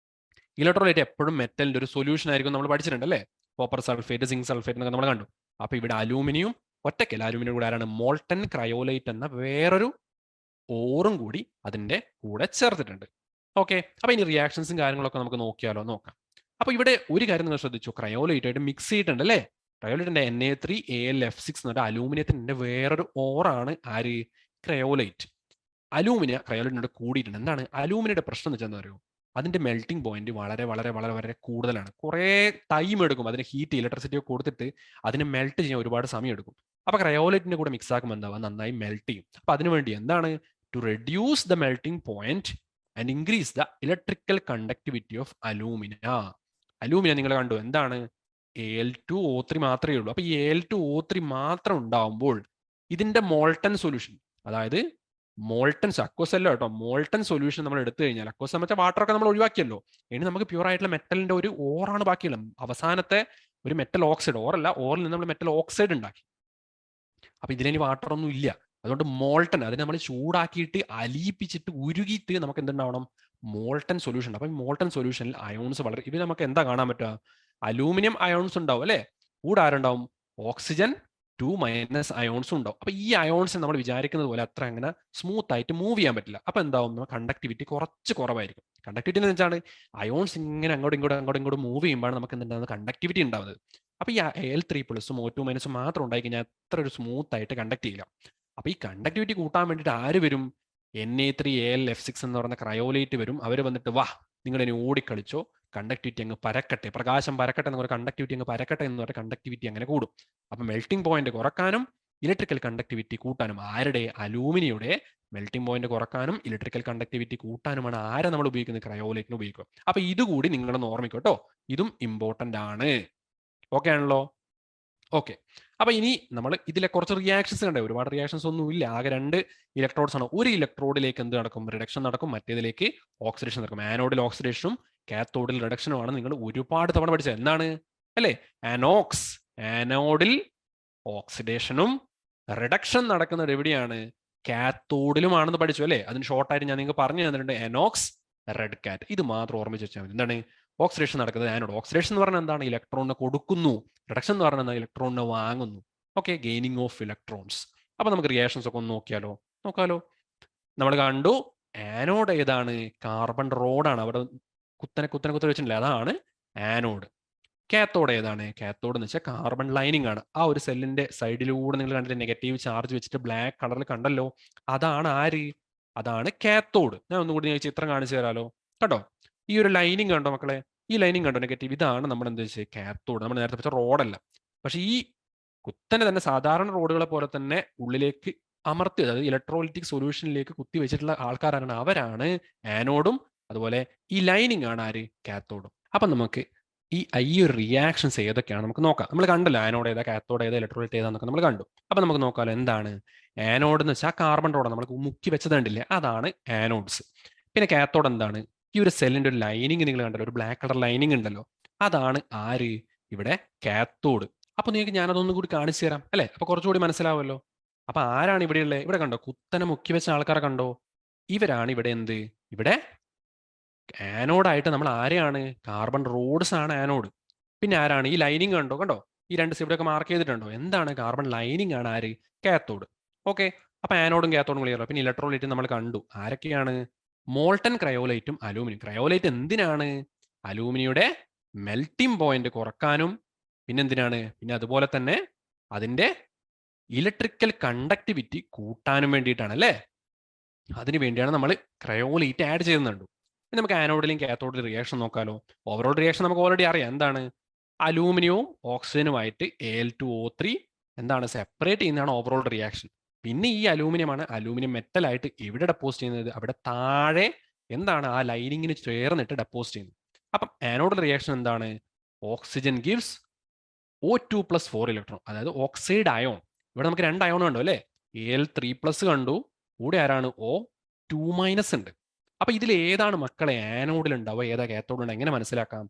ഇലക്ട്രോലൈറ്റ് എപ്പോഴും മെറ്റലിന്റെ ഒരു സൊല്യൂഷൻ ആയിരിക്കും, നമ്മൾ പഠിച്ചിട്ടുണ്ട്, അല്ലേ? കോപ്പർ സൾഫേറ്റ്, സിങ്ക് സൾഫേറ്റ് എന്നൊക്കെ നമ്മൾ കണ്ടു. അപ്പൊ ഇവിടെ അലൂമിനിയം ഒറ്റയ്ക്കല്ല, അലൂമിനിയം കൂടെ ആരാണ്? മോൾട്ടൻ ക്രയോലൈറ്റ് എന്ന വേറൊരു ഓറും കൂടി അതിന്റെ കൂടെ ചേർത്തിട്ടുണ്ട്. ഓക്കെ, അപ്പൊ ഇനി റിയാക്ഷൻസും കാര്യങ്ങളൊക്കെ നമുക്ക് നോക്കാം. അപ്പൊ ഇവിടെ ഒരു കാര്യം നിങ്ങൾ ശ്രദ്ധിച്ചു, ക്രയോലൈറ്റ് ആയിട്ട് മിക്സ് ചെയ്തിട്ടുണ്ട്, അല്ലേ? ക്രയോലൈറ്റിന്റെ Na3Al(F6) എന്നിട്ട് അലൂമിനിയത്തിന്റെ വേറൊരു ഓറാണ് ആര്? ക്രയോലൈറ്റ്. ക്രയോലൈറ്റിനോട് കൂടിയിട്ടുണ്ട്. എന്താണ് അലൂമിനിയുടെ പ്രശ്നം എന്ന് വെച്ചാൽ അറിയോ? അതിന്റെ മെൽറ്റിംഗ് പോയിന്റ് വളരെ വളരെ വളരെ വളരെ കൂടുതലാണ്. കുറേ ടൈം എടുക്കും അതിന് ഹീറ്റ് ഇലക്ട്രിസിറ്റി ഒക്കെ കൊടുത്തിട്ട് അതിനെ മെൽറ്റ് ചെയ്യാൻ ഒരുപാട് സമയം എടുക്കും. അപ്പൊ ക്രയോലൈറ്റിന്റെ കൂടെ മിക്സ് ആക്കുമ്പോൾ എന്താവുക? നന്നായി മെൽറ്റ് ചെയ്യും. അപ്പൊ അതിനുവേണ്ടി എന്താണ്? to reduce the melting point and increase the electrical conductivity of alumina. Alumina നിങ്ങൾ കണ്ടു എന്താണ് Al2O3 മാത്രമേ ഉള്ളൂ. അപ്പൊ ഈ Al2O3 മാത്രം ഉണ്ടാവുമ്പോൾ ഇതിന്റെ മോൾട്ടൺ സൊല്യൂഷൻ, അതായത് മോൾട്ടൺ അക്വസ് അല്ല കേട്ടോ, മോൾട്ടൺ സൊല്യൂഷൻ നമ്മൾ എടുത്തു കഴിഞ്ഞാൽ, അക്വസ് എന്ന് വെച്ചാൽ വാട്ടർ ഒക്കെ നമ്മൾ ഒഴിവാക്കിയല്ലോ, ഇനി നമുക്ക് പ്യൂർ ആയിട്ടുള്ള മെറ്റലിന്റെ ഒരു ഓറാണ് ബാക്കിയുള്ളത്. അവസാനത്തെ ഒരു മെറ്റൽ ഓക്സൈഡ്, ഓറല്ല, ഓറിൽ നിന്ന് നമ്മൾ മെറ്റൽ ഓക്സൈഡ് ഉണ്ടാക്കി. അപ്പൊ ഇതിലിനി വാട്ടർ ഒന്നും ഇല്ല. അതുകൊണ്ട് മോൾട്ടൺ, അതിനെ നമ്മൾ ചൂടാക്കിയിട്ട് അലിയിപ്പിച്ചിട്ട് ഉരുകിയിട്ട് നമുക്ക് എന്തുണ്ടാവണം, മോൾട്ടൺ സൊല്യൂഷൻ. അപ്പൊ ഈ മോൾട്ടൺ സൊല്യൂഷനിൽ അയോൺസ് വളരെ, ഇത് നമുക്ക് എന്താ കാണാൻ പറ്റുക, അലൂമിനിയം അയോൺസ് ഉണ്ടാവും അല്ലെ, കൂടെ ആരുണ്ടാവും, ഓക്സിജൻ 2- അയോൺസും ഉണ്ടാവും. അപ്പൊ ഈ അയോൺസ് നമ്മൾ വിചാരിക്കുന്നത് പോലെ അത്ര അങ്ങനെ സ്മൂത്ത് ആയിട്ട് മൂവ് ചെയ്യാൻ പറ്റില്ല. അപ്പൊ എന്താവും, കണ്ടക്ടിവിറ്റി കുറച്ച് കുറവായിരിക്കും. കണ്ടക്ടിവിറ്റി എന്ന് വെച്ചാൽ അയോൺസ് ഇങ്ങനെ അങ്ങോട്ടും ഇങ്ങോട്ടും മൂവ് ചെയ്യുമ്പോഴാണ് നമുക്ക് എന്തുണ്ടാകുന്നത്, കണ്ടക്ടിവിറ്റി ഉണ്ടാവുന്നത്. അപ്പൊ ഈ Al3+ O2- മാത്രം ഉണ്ടായി കഴിഞ്ഞാൽ അത്ര ഒരു സ്മൂത്ത് ആയിട്ട് കണ്ടക്ട് ചെയ്യില്ല. അപ്പൊ ഈ കണ്ടക്ടിവിറ്റി കൂട്ടാൻ വേണ്ടിയിട്ട് ആര് വരും, Na3Al_F6 എന്ന് പറയുന്ന ക്രയോലൈറ്റ് വരും. അവർ വന്നിട്ട് വാ നിങ്ങൾ ഇനി ഓടിക്കളിച്ചോ, കണ്ടക്ടിവിറ്റി അങ്ങ് പരക്കട്ടെ, പ്രകാശം പരക്കട്ടെ എന്ന് പറയുന്ന കണ്ടക്ടിവിറ്റി അങ്ങ് പരക്കട്ടെ എന്ന് പറഞ്ഞ കണ്ടക്ടിവിറ്റി അങ്ങനെ കൂടും. അപ്പൊ മെൽറ്റിംഗ് പോയിന്റ് കുറക്കാനും ഇലക്ട്രിക്കൽ കണ്ടക്ടിവിറ്റി കൂട്ടാനും, ആരുടെ, അലൂമിനിയുടെ മെൽറ്റിംഗ് പോയിന്റ് കുറക്കാനും ഇലക്ട്രിക്കൽ കണ്ടക്ടിവിറ്റി കൂട്ടാനുമാണ് ആരെ നമ്മൾ ഉപയോഗിക്കുന്നത്, ക്രയോലൈറ്റിന് ഉപയോഗിക്കുക. അപ്പൊ ഇതുകൂടി നിങ്ങളൊന്ന് ഓർമ്മിക്കും കേട്ടോ, ഇതും ഇമ്പോർട്ടന്റ് ആണ്. ഓക്കെ ആണല്ലോ? ഓക്കെ. അപ്പൊ ഇനി നമ്മൾ ഇതിലെ കുറച്ച് റിയാക്ഷൻസ് കണ്ടേ, ഒരുപാട് റിയാക്ഷൻസ് ഒന്നും ഇല്ല, ആകെ 2 ഇലക്ട്രോഡ്സ് ആണ്. ഒരു ഇലക്ട്രോഡിലേക്ക് എന്ത് നടക്കും, റിഡക്ഷൻ നടക്കും, മറ്റേതിലേക്ക് ഓക്സിഡേഷൻ നടക്കും. ആനോഡിൽ ഓക്സിഡേഷനും കാത്തോഡിൽ റിഡക്ഷനുമാണ് നിങ്ങൾ ഒരുപാട് തവണ പഠിച്ചത്. എന്താണ് അല്ലേ, ആനോക്സ്, ആനോഡിൽ ഓക്സിഡേഷനും റിഡക്ഷൻ നടക്കുന്നത് എവിടെയാണ്, കാത്തോഡിലുമാണെന്ന് പഠിച്ചു അല്ലേ. അതിന് ഷോർട്ടായിട്ട് ഞാൻ നിങ്ങൾക്ക് പറഞ്ഞു തന്നിട്ടുണ്ട്, ആനോക്സ് റെഡ് കാറ്റ്. ഇത് മാത്രം ഓർമ്മിച്ച് വെച്ചാൽ മതി. എന്താണ് ഓക്സിഡേഷൻ നടക്കുന്നത്, ആനോഡ്. ഓക്സിഡേഷൻ എന്ന് പറഞ്ഞാൽ എന്താണ്, ഇലക്ട്രോണിനെ കൊടുക്കുന്നു. റിഡക്ഷൻ എന്ന് പറഞ്ഞാൽ ഇലക്ട്രോണിനെ വാങ്ങുന്നു. Okay, gaining of electrons. അപ്പൊ നമുക്ക് റിയാക്ഷൻസ് ഒക്കെ ഒന്ന് നോക്കാലോ. നമ്മൾ കണ്ടു ആനോഡ് ഏതാണ്, കാർബൺ റോഡാണ്. അവിടെ കുത്തനെ വെച്ചിട്ടില്ല, അതാണ് ആനോഡ്. കാത്തോഡ് ഏതാണ്, കാത്തോഡ് എന്ന് വെച്ചാൽ കാർബൺ ലൈനിങ് ആണ്. ആ ഒരു സെല്ലിന്റെ സൈഡിലൂടെ നിങ്ങൾ കണ്ടിട്ട് നെഗറ്റീവ് ചാർജ് വെച്ചിട്ട് ബ്ലാക്ക് കളറിൽ കണ്ടല്ലോ, അതാണ് ആര്, അതാണ് കാത്തോഡ്. ഞാൻ ഒന്നുകൂടി ചിത്രം കാണിച്ചു തരാലോ. കണ്ടോ, ഈ ഒരു ലൈനിങ് കണ്ടോ മക്കളെ, ഈ ലൈനിങ് കണ്ടോ നെഗറ്റീവ്, ഇതാണ് നമ്മൾ എന്താ വെച്ചാൽ കാത്തോഡ്. നമ്മൾ നേരത്തെ വെച്ച റോഡല്ല, പക്ഷെ ഈ കുത്തനെ തന്നെ സാധാരണ റോഡുകളെ പോലെ തന്നെ ഉള്ളിലേക്ക് അമർത്തി, അതായത് ഇലക്ട്രോലൈറ്റിക് സൊല്യൂഷനിലേക്ക് കുത്തി വെച്ചിട്ടുള്ള ആൾക്കാരാണ്, അവരാണ് ആനോഡും. അതുപോലെ ഈ ലൈനിങ് ആണ് ആര്, കാത്തോഡും. അപ്പൊ നമുക്ക് ഈ ഒരു റിയാക്ഷൻസ് ഏതൊക്കെയാണ് നമുക്ക് നോക്കാം. നമ്മൾ കണ്ടല്ലോ ആനോഡ് ഏതാ, കാത്തോഡ് ഏതാ, ഇലക്ട്രോലൈറ്റ് ഏതാന്നൊക്കെ നമ്മൾ കണ്ടു. അപ്പൊ നമുക്ക് നോക്കാമല്ലോ, എന്താണ് ആനോഡ് എന്ന് വെച്ചാൽ കാർബൺ റോഡ് നമ്മൾ മുക്കി വെച്ചത് കണ്ടില്ലേ, അതാണ് ആനോഡ്സ്. പിന്നെ കാത്തോഡ് എന്താണ്, ഈ ഒരു സെല്ലിന്റെ ഒരു ലൈനിങ് നിങ്ങൾ കണ്ടല്ലോ, ഒരു ബ്ലാക്ക് കളർ ലൈനിങ് ഉണ്ടല്ലോ, അതാണ് ആര്, ഇവിടെ കാത്തോഡ്. അപ്പൊ നിങ്ങൾക്ക് ഞാനതൊന്നും കൂടി കാണിച്ചു തരാം അല്ലെ, അപ്പൊ കുറച്ചുകൂടി മനസ്സിലാവുമല്ലോ. അപ്പൊ ആരാണ് ഇവിടെയുള്ളത്, ഇവിടെ കണ്ടോ കുത്തനെ മുക്കി വെച്ച ആൾക്കാരെ കണ്ടോ, ഇവരാണ് ഇവിടെ എന്ത്, ഇവിടെ ആനോഡായിട്ട് നമ്മൾ ആരെയാണ്, കാർബൺ റോഡ്സ് ആണ് ആനോഡ്. പിന്നെ ആരാണ് ഈ ലൈനിങ് കണ്ടോ, ഈ 2 ഇവിടെ മാർക്ക് ചെയ്തിട്ടുണ്ടോ, എന്താണ്, കാർബൺ ലൈനിങ് ആണ് ആര്, കാത്തോഡ്. ഓക്കെ, അപ്പൊ ആനോഡും കാത്തോഡും ക്ലിയർ. പിന്നെ ഇലക്ട്രോലൈറ്റ് നമ്മൾ കണ്ടു, ആരൊക്കെയാണ്, മോൾട്ടൺ ക്രയോലൈറ്റും അലൂമിനിയം. ക്രയോലൈറ്റ് എന്തിനാണ്, അലൂമിനിയുടെ മെൽറ്റിംഗ് പോയിന്റ് കുറക്കാനും, പിന്നെന്തിനാണ്, പിന്നെ അതുപോലെ തന്നെ അതിന്റെ ഇലക്ട്രിക്കൽ കണ്ടക്ടിവിറ്റി കൂട്ടാനും വേണ്ടിയിട്ടാണ് അല്ലേ. അതിനു വേണ്ടിയാണ് നമ്മൾ ക്രയോലൈറ്റ് ആഡ് ചെയ്യുന്നുണ്ട്. നമുക്ക് ആനോഡിലും കാത്തോഡിലും റിയാക്ഷൻ നോക്കാലോ. ഓവറോൾ റിയാക്ഷൻ നമുക്ക് ഓൾറെഡി അറിയാം, എന്താണ്, അലൂമിനിയവും ഓക്സിജനുമായിട്ട് Al2O3 എന്താണ് സെപ്പറേറ്റ് ചെയ്യുന്നതാണ് ഓവറോൾ റിയാക്ഷൻ. പിന്നെ ഈ അലൂമിനിയമാണ്, അലൂമിനിയം മെറ്റൽ ആയിട്ട് എവിടെ ഡെപ്പോസിറ്റ് ചെയ്യുന്നത്, അവിടെ താഴെ എന്താണ്, ആ ലൈനിങ്ങിന് ചേർന്നിട്ട് ഡെപ്പോസിറ്റ് ചെയ്യുന്നത്. അപ്പം ആനോഡിൽ റിയാക്ഷൻ എന്താണ്, ഓക്സിജൻ ഗിവ്സ് O2+ 4 ഇലക്ട്രോൺ, അതായത് ഓക്സൈഡ് അയോൺ. ഇവിടെ നമുക്ക് 2 അയോൺ കണ്ടു അല്ലേ, Al3+ കണ്ടു, കൂടെ ആരാണ്, O2- ഉണ്ട്. അപ്പൊ ഇതിൽ ഏതാണ് മക്കളെ ആനോഡിൽ ഉണ്ടാവുക, ഏതാ കാത്തോഡിൽ ഉണ്ടാവുക, എങ്ങനെ മനസ്സിലാക്കാം,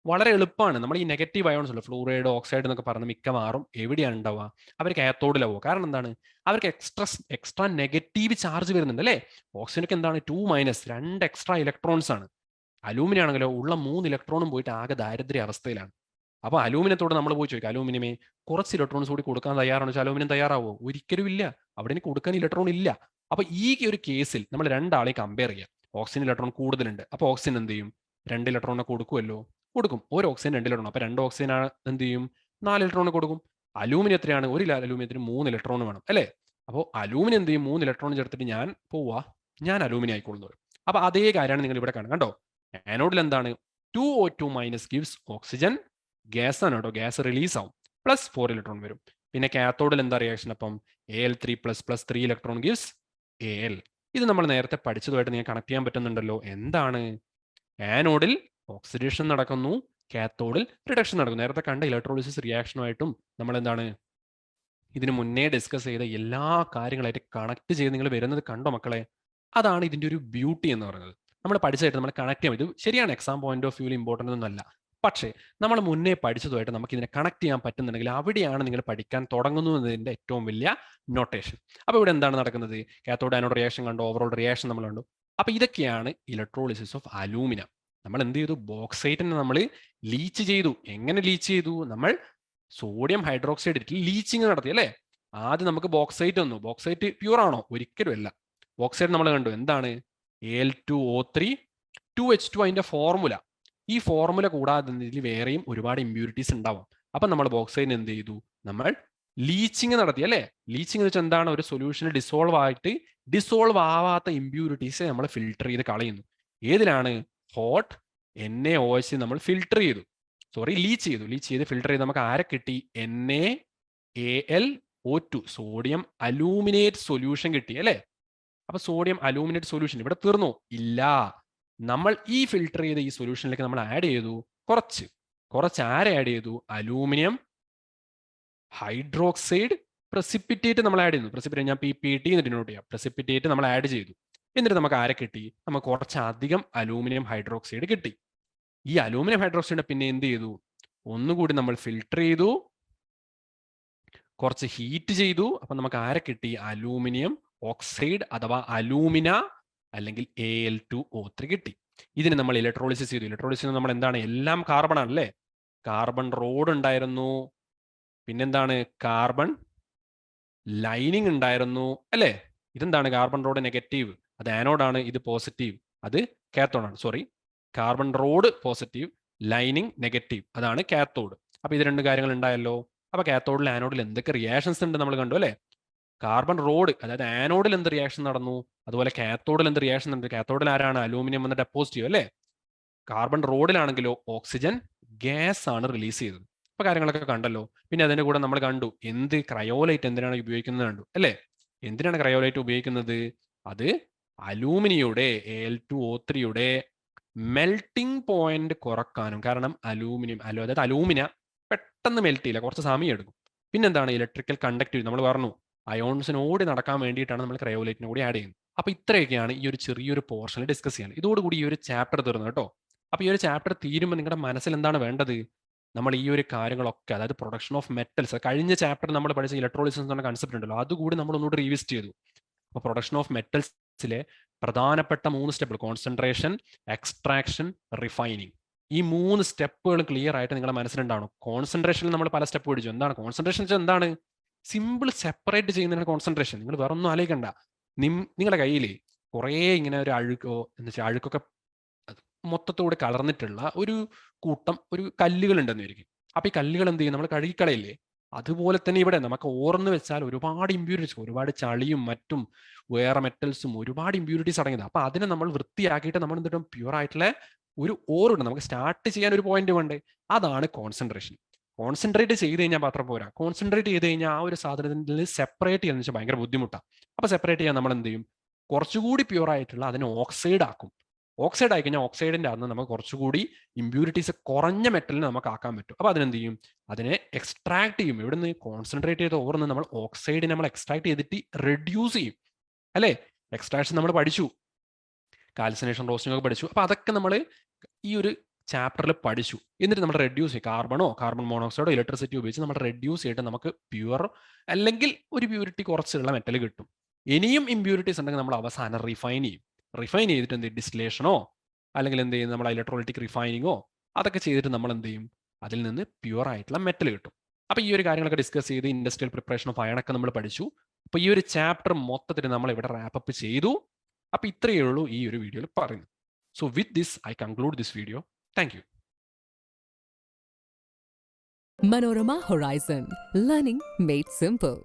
വളരെ എളുപ്പമാണ്. നമ്മൾ ഈ നെഗറ്റീവ് അയോൺസ് ഉള്ളൂ, ഫ്ലൂറൈഡ്, ഓക്സൈഡ് എന്നൊക്കെ പറഞ്ഞ് മിക്കവാറും എവിടെയാണ് ഉണ്ടാവുക, അവർ കാത്തോഡിലാവുക. കാരണം എന്താണ്, അവർക്ക് എക്സ്ട്രാ നെഗറ്റീവ് ചാർജ് വരുന്നുണ്ട് അല്ലേ. ഓക്സിജനൊക്കെ എന്താണ് 2-, 2 എക്സ്ട്രാ ഇലക്ട്രോൺസ് ആണ്. അലൂമിനിയം ആണെങ്കിലോ ഉള്ള 3 ഇലക്ട്രോണും പോയിട്ട് ആകെ ദാരിദ്ര്യ അവസ്ഥയിലാണ്. അപ്പൊ അലൂമിനിയത്തോട് നമ്മൾ പോയി ചോദിക്കുക, അലൂമിനിയമേ കുറച്ച് ഇലക്ട്രോൺസ് കൂടി കൊടുക്കാൻ തയ്യാറാണെന്ന് വെച്ചാൽ അലൂമിനിയം തയ്യാറാവോ, ഒരിക്കലും ഇല്ല. അവിടെ ഇനി കൊടുക്കാൻ ഇലക്ട്രോൺ ഇല്ല. അപ്പൊ ഈ ഒരു കേസിൽ നമ്മൾ 2 ആളെയും കമ്പയർ ചെയ്യാം. ഓക്സിജൻ ഇലക്ട്രോൺ കൂടുതലുണ്ട്, അപ്പൊ ഓക്സിജൻ എന്ത് ചെയ്യും, 2 ഇലക്ട്രോണിനെ കൊടുക്കുമല്ലോ, കൊടുക്കും. ഒരു ഓക്സിജൻ 2 ഇലക്ട്രോൺ, അപ്പൊ 2 ഓക്സിജൻ എന്ത് ചെയ്യും, 4 ഇലക്ട്രോൺ കൊടുക്കും. അലൂമിനിയം എത്രയാണ്, ഒരു അലൂമിനിയത്തിന് 3 ഇലക്ട്രോൺ വേണം അല്ലേ. അപ്പോൾ അലൂമിനിയം എന്ത് ചെയ്യും, 3 ഇലക്ട്രോൺ ചേർത്തിട്ട് ഞാൻ അലൂമിനിയം ആയിക്കൊള്ളുന്നു. അപ്പൊ അതേ കാര്യമാണ് നിങ്ങൾ ഇവിടെ കാണുന്നത് കണ്ടോ. ആനോഡിൽ എന്താണ്, 2O2- ഗിവ്സ് ഓക്സിജൻ, ഗ്യാസ് ആണ് കേട്ടോ, ഗ്യാസ് റിലീസ് ആവും, +4 ഇലക്ട്രോൺ വരും. പിന്നെ കാത്തോഡിൽ എന്താ റിയാക്ഷൻ, അപ്പം Al3++3 ഇലക്ട്രോൺ ഗിവ്സ് Al. ഇത് നമ്മൾ നേരത്തെ പഠിച്ചതുമായിട്ട് നിങ്ങൾക്ക് കണക്ട് ചെയ്യാൻ പറ്റുന്നുണ്ടല്ലോ. എന്താണ്? ആനോഡിൽ ഓക്സിഡേഷൻ നടക്കുന്നു, കാത്തോഡിൽ റിഡക്ഷൻ നടക്കുന്നു. നേരത്തെ കണ്ട ഇലക്ട്രോളിസിസ് റിയാക്ഷനുമായിട്ടും നമ്മൾ എന്താണ് ഇതിന് മുന്നേ ഡിസ്കസ് ചെയ്ത എല്ലാ കാര്യങ്ങളായിട്ട് കണക്ട് ചെയ്ത് നിങ്ങൾ വരുന്നത് കണ്ടോ മക്കളെ? അതാണ് ഇതിന്റെ ഒരു ബ്യൂട്ടി എന്ന് പറയുന്നത്. നമ്മൾ പഠിച്ചതായിട്ട് നമ്മൾ കണക്ട് ചെയ്യാൻ പറ്റും. ശരിയാണ്, എക്സാം പോയിന്റ് ഓഫ് വ്യൂവിൽ ഇമ്പോർട്ടൻ്റ് ഒന്നല്ല. പക്ഷേ നമ്മൾ മുന്നേ പഠിച്ചതുമായിട്ട് നമുക്ക് ഇതിനെ കണക്ട് ചെയ്യാൻ പറ്റുന്നുണ്ടെങ്കിൽ അവിടെയാണ് നിങ്ങൾ പഠിക്കാൻ തുടങ്ങുന്നു എന്നതിന്റെ ഏറ്റവും വലിയ നൊട്ടേഷൻ. അപ്പോൾ ഇവിടെ എന്താണ് നടക്കുന്നത്? കാത്തോഡ് ആനോഡ് റിയാക്ഷൻ കണ്ടു, ഓവറോൾ റിയാക്ഷൻ നമ്മൾ കണ്ടു. അപ്പോൾ ഇതൊക്കെയാണ് ഇലക്ട്രോളിസിസ് ഓഫ് അലൂമിന. നമ്മൾ എന്ത് ചെയ്തു? ബോക്സൈറ്റിനെ നമ്മൾ ലീച്ച് ചെയ്തു. എങ്ങനെ ലീച്ച് ചെയ്തു? നമ്മൾ സോഡിയം ഹൈഡ്രോക്സൈഡ് ഇട്ട് ലീച്ചിങ് നടത്തി അല്ലേ? ആദ്യം നമുക്ക് ബോക്സൈറ്റ് വന്നു. ബോക്സൈറ്റ് പ്യൂർ ആണോ? ഒരിക്കലും അല്ല. ബോക്സൈറ്റ് നമ്മൾ കണ്ടു എന്താണ്? Al2O3 2H2 അതിന്റെ ഫോർമുല. ഈ ഫോർമുല കൂടാതെ ഇതിൽ വേറെയും ഒരുപാട് ഇമ്പ്യൂരിറ്റീസ് ഉണ്ടാവും. അപ്പം നമ്മൾ ബോക്സൈറ്റിന് എന്ത് ചെയ്തു? നമ്മൾ ലീച്ചിങ് നടത്തി അല്ലേ? ലീച്ചിങ് എന്ന് വെച്ചാൽ എന്താണ്? ഒരു സൊല്യൂഷനിൽ ഡിസോൾവ് ആവാത്ത ഇമ്പ്യൂരിറ്റീസ് നമ്മൾ ഫിൽട്ടർ ചെയ്ത് കളയുന്നു. ഏതിലാണ്? ഹോട്ട് NaOH നമ്മൾ ഫിൽട്ടർ ചെയ്തു. ലീച്ച് ചെയ്ത് ഫിൽട്ടർ ചെയ്ത് നമുക്ക് ആരെ കിട്ടി? NaAlO2 സോഡിയം അലൂമിനേറ്റ് സൊല്യൂഷൻ കിട്ടി അല്ലേ? അപ്പൊ സോഡിയം അലൂമിനേറ്റ് സൊല്യൂഷൻ ഇവിടെ തീർന്നു? ഇല്ല. നമ്മൾ ഈ ഫിൽട്ടർ ചെയ്ത ഈ സൊല്യൂഷനിലേക്ക് നമ്മൾ ആഡ് ചെയ്തു കുറച്ച് ആരെ ആഡ് ചെയ്തു? അലൂമിനിയം ഹൈഡ്രോക്സൈഡ് പ്രസിപ്പിറ്റേറ്റ് നമ്മൾ ആഡ് ചെയ്യുന്നു. പ്രസിപ്പിറ്റേറ്റ് ഞാൻ PPT എന്ന് ഡിനോട്ട് ചെയ്യാം. പ്രസിപ്പിറ്റേറ്റ് നമ്മൾ ആഡ് ചെയ്തു. എന്നിട്ട് നമുക്ക് ആരെ കിട്ടി? നമുക്ക് കുറച്ചധികം അലൂമിനിയം ഹൈഡ്രോക്സൈഡ് കിട്ടി. ഈ അലൂമിനിയം ഹൈഡ്രോക്സൈഡ് പിന്നെ എന്ത് ചെയ്തു? ഒന്നുകൂടി നമ്മൾ ഫിൽട്ടർ ചെയ്തു, കുറച്ച് ഹീറ്റ് ചെയ്തു. അപ്പൊ നമുക്ക് ആരെ കിട്ടി? അലൂമിനിയം ഓക്സൈഡ് അഥവാ അലൂമിന അല്ലെങ്കിൽ Al2O3 കിട്ടി. ഇതിന് നമ്മൾ ഇലക്ട്രോളിസിസ് ചെയ്തു. ഇലക്ട്രോളിസിസ് നമ്മൾ എന്താണ്? എല്ലാം കാർബൺ ആണല്ലേ? കാർബൺ റോഡ് ഉണ്ടായിരുന്നു, പിന്നെന്താണ്? കാർബൺ ലൈനിങ് ഉണ്ടായിരുന്നു അല്ലേ? ഇതെന്താണ്? കാർബൺ റോഡ് നെഗറ്റീവ്, അത് ആനോഡാണ്. ഇത് പോസിറ്റീവ്, അത് കാത്തോഡാണ്. Carbon rod positive, lining negative, അതാണ് കാത്തോഡ്. അപ്പൊ ഇത് രണ്ട് കാര്യങ്ങൾ ഉണ്ടായല്ലോ. അപ്പൊ കാത്തോഡിൽ ആനോഡിൽ എന്തൊക്കെ റിയാക്ഷൻസ് ഉണ്ട് നമ്മൾ കണ്ടു അല്ലേ? കാർബൺ റോഡ് അതായത് ആനോഡിൽ എന്ത് റിയാക്ഷൻ നടന്നു, അതുപോലെ കാത്തോഡിൽ എന്ത് റിയാക്ഷൻ നടന്നു? കാത്തോഡിൽ ആരാണ്? അലൂമിനിയം വന്നിട്ട് പോസിറ്റീവ് അല്ലേ? കാർബൺ റോഡിലാണെങ്കിലോ ഓക്സിജൻ ഗ്യാസ് ആണ് റിലീസ് ചെയ്തത്. അപ്പൊ കാര്യങ്ങളൊക്കെ കണ്ടല്ലോ. പിന്നെ അതിന്റെ കൂടെ നമ്മൾ കണ്ടു എന്ത് ക്രയോലൈറ്റ് എന്തിനാണ് ഉപയോഗിക്കുന്നത് കണ്ടു അല്ലേ? എന്തിനാണ് ക്രയോലൈറ്റ് ഉപയോഗിക്കുന്നത്? അത് അലൂമിനിയുടെ Al2O3 മെൽറ്റിംഗ് പോയിന്റ് കുറക്കാനും. കാരണം അതായത് അലൂമിന പെട്ടെന്ന് മെൽറ്റ് ചെയ്യില്ല, കുറച്ച് സമയം എടുക്കും. പിന്നെന്താണ്? ഇലക്ട്രിക്കൽ കണ്ടക്ടിവിറ്റി നമ്മൾ പറഞ്ഞു, അയോൺസിന് ഓടി നടക്കാൻ വേണ്ടിയിട്ടാണ് നമ്മൾ ക്രയോലൈറ്റിനെ കൂടി ആഡ് ചെയ്യുന്നത്. അപ്പൊ ഇത്രയൊക്കെയാണ് ഈ ഒരു ചെറിയൊരു പോർഷനിൽ ഡിസ്കസ് ചെയ്യാൻ. ഇതോടുകൂടി ഈ ഒരു ചാപ്റ്റർ തീർന്നു കേട്ടോ. അപ്പൊ ഈ ഒരു ചാപ്റ്റർ തീരുമ്പോൾ നിങ്ങളുടെ മനസ്സിൽ എന്താണ് വേണ്ടത്? നമ്മൾ ഈ ഒരു കാര്യങ്ങളൊക്കെ, അതായത് പ്രൊഡക്ഷൻ ഓഫ് മെറ്റൽസ്, കഴിഞ്ഞ ചാപ്റ്റർ നമ്മൾ പഠിച്ച ഇലക്ട്രോളിസിസ് എന്ന കൺസെപ്റ്റ് ഉണ്ടല്ലോ, അതുകൂടി നമ്മൾ ഒന്നുകൂടി റീവിസിറ്റ് ചെയ്തു. അപ്പോൾ പ്രൊഡക്ഷൻ ഓഫ് മെറ്റൽസിലെ പ്രധാനപ്പെട്ട 3 സ്റ്റെപ്പുകൾ: കോൺസെൻട്രേഷൻ, എക്സ്ട്രാക്ഷൻ, റിഫൈനിങ്. ഈ 3 സ്റ്റെപ്പുകൾ ക്ലിയർ ആയിട്ട് നിങ്ങളുടെ മനസ്സിലുണ്ടാവണം. കോൺസെൻട്രേഷനിൽ നമ്മൾ പല സ്റ്റെപ്പ് പഠിച്ചു. എന്താണ് കോൺസെൻട്രേഷൻ? എന്താണ്? സിമ്പിൾ സെപ്പറേറ്റ് ചെയ്യുന്നതിന് കോൺസെൻട്രേഷൻ. നിങ്ങൾ വേറെ ഒന്നും ആലോചിക്കണ്ട. നിങ്ങളുടെ കയ്യിൽ കുറേ ഇങ്ങനെ ഒരു അഴുക്കൊക്കെ മൊത്തത്തോടെ കലർന്നിട്ടുള്ള ഒരു കല്ലുകൾ ഉണ്ടെന്ന് വിചാരിക്കും. അപ്പൊ ഈ കല്ലുകൾ എന്ത് ചെയ്യും? നമ്മൾ കഴുകിക്കളയില്ലേ? അതുപോലെ തന്നെ ഇവിടെ നമുക്ക് ഓർന്ന് വെച്ചാൽ ഒരുപാട് ഇമ്പ്യൂരിറ്റീസ്, ഒരുപാട് ചളിയും മറ്റും വേറെ മെറ്റൽസും ഒരുപാട് ഇമ്പ്യൂരിറ്റീസ് അടങ്ങിയത്. അപ്പൊ അതിനെ നമ്മൾ വൃത്തിയാക്കിയിട്ട് നമ്മൾ എന്തിട്ടും പ്യൂർ ആയിട്ടുള്ള ഒരു ഓറുണ്ട്. നമുക്ക് സ്റ്റാർട്ട് ചെയ്യാൻ ഒരു പോയിന്റ് വേണ്ടേ? അതാണ് കോൺസെൻട്രേഷൻ. കോൺസെൻട്രേറ്റ് ചെയ്ത് കഴിഞ്ഞാൽ മാത്രം പോരാ. കോൺസെൻട്രേറ്റ് ചെയ്ത് കഴിഞ്ഞാൽ ആ ഒരു സാധനത്തിൽ സെപ്പറേറ്റ് ചെയ്യാന്ന് വെച്ചാൽ ഭയങ്കര ബുദ്ധിമുട്ടാണ്. അപ്പൊ സെപ്പറേറ്റ് ചെയ്യാൻ നമ്മൾ എന്ത് ചെയ്യും? കുറച്ചുകൂടി പ്യൂർ ആയിട്ടുള്ള അതിനെ ഓക്സൈഡ് ആക്കും. ഓക്സൈഡ് ആയി കഴിഞ്ഞാൽ ഓക്സൈഡിന്റെ അന്ന് നമുക്ക് കുറച്ചുകൂടി ഇമ്പ്യൂരിറ്റീസ് കുറഞ്ഞ മെറ്റലിന് നമുക്ക് ആക്കാൻ പറ്റും. അപ്പൊ അതിനെന്ത് ചെയ്യും? അതിനെ എക്സ്ട്രാക്ട് ചെയ്യും. ഇവിടുന്ന് കോൺസെൻട്രേറ്റ് ചെയ്ത ഓർന്ന് നമ്മൾ ഓക്സൈഡിനെ നമ്മൾ എക്സ്ട്രാക്ട് ചെയ്തിട്ട് റെഡ്യൂസ് ചെയ്യും അല്ലേ? എക്സ്ട്രാക്ഷൻ നമ്മൾ പഠിച്ചു, കാൽസിനേഷൻ, റോസ്റ്റിംഗ് ഒക്കെ പഠിച്ചു. അപ്പൊ അതൊക്കെ നമ്മൾ ഈ ഒരു ചാപ്റ്ററിൽ പഠിച്ചു. എന്നിട്ട് നമ്മൾ റെഡ്യൂസ് ചെയ്യും. കാർബൺ മോണോക്സൈഡോ ഇലക്ട്രിസിറ്റി ഉപയോഗിച്ച് നമ്മൾ റെഡ്യൂസ് ചെയ്തിട്ട് നമുക്ക് പ്യുവർ അല്ലെങ്കിൽ ഒരു പ്യൂരിറ്റി കുറച്ചുള്ള മെറ്റൽ കിട്ടും. ഇനിയും ഇമ്പ്യൂരിറ്റീസ് ഉണ്ടെങ്കിൽ നമ്മൾ അവസാനം റിഫൈൻ ചെയ്യും. റിഫൈൻ ചെയ്തിട്ട് എന്ത് ചെയ്യും? ഡിസ്റ്റിലേഷനോ അല്ലെങ്കിൽ എന്ത് ചെയ്യും? നമ്മൾ ഇലക്ട്രോലൈറ്റിക് റിഫൈനിങ്ങോ അതൊക്കെ ചെയ്തിട്ട് നമ്മൾ എന്ത് ചെയ്യും? അതിൽ നിന്ന് പ്യുവർ ആയിട്ടുള്ള മെറ്റൽ കിട്ടും. അപ്പൊ ഈ ഒരു കാര്യങ്ങളൊക്കെ ഡിസ്കസ് ചെയ്ത് ഇൻഡസ്ട്രിയൽ പ്രിപ്പറേഷൻ ഓഫ് അയൺ ഒക്കെ നമ്മൾ പഠിച്ചു. അപ്പൊ ഈ ഒരു ചാപ്റ്റർ മൊത്തത്തിൽ നമ്മൾ ഇവിടെ റാപ്പപ്പ് ചെയ്തു. അപ്പൊ ഇത്രയേ ഉള്ളൂ ഈ ഒരു വീഡിയോയിൽ പറയുന്നത്. So with this I conclude this video. Thank you. Manorama Horizon, learning made simple.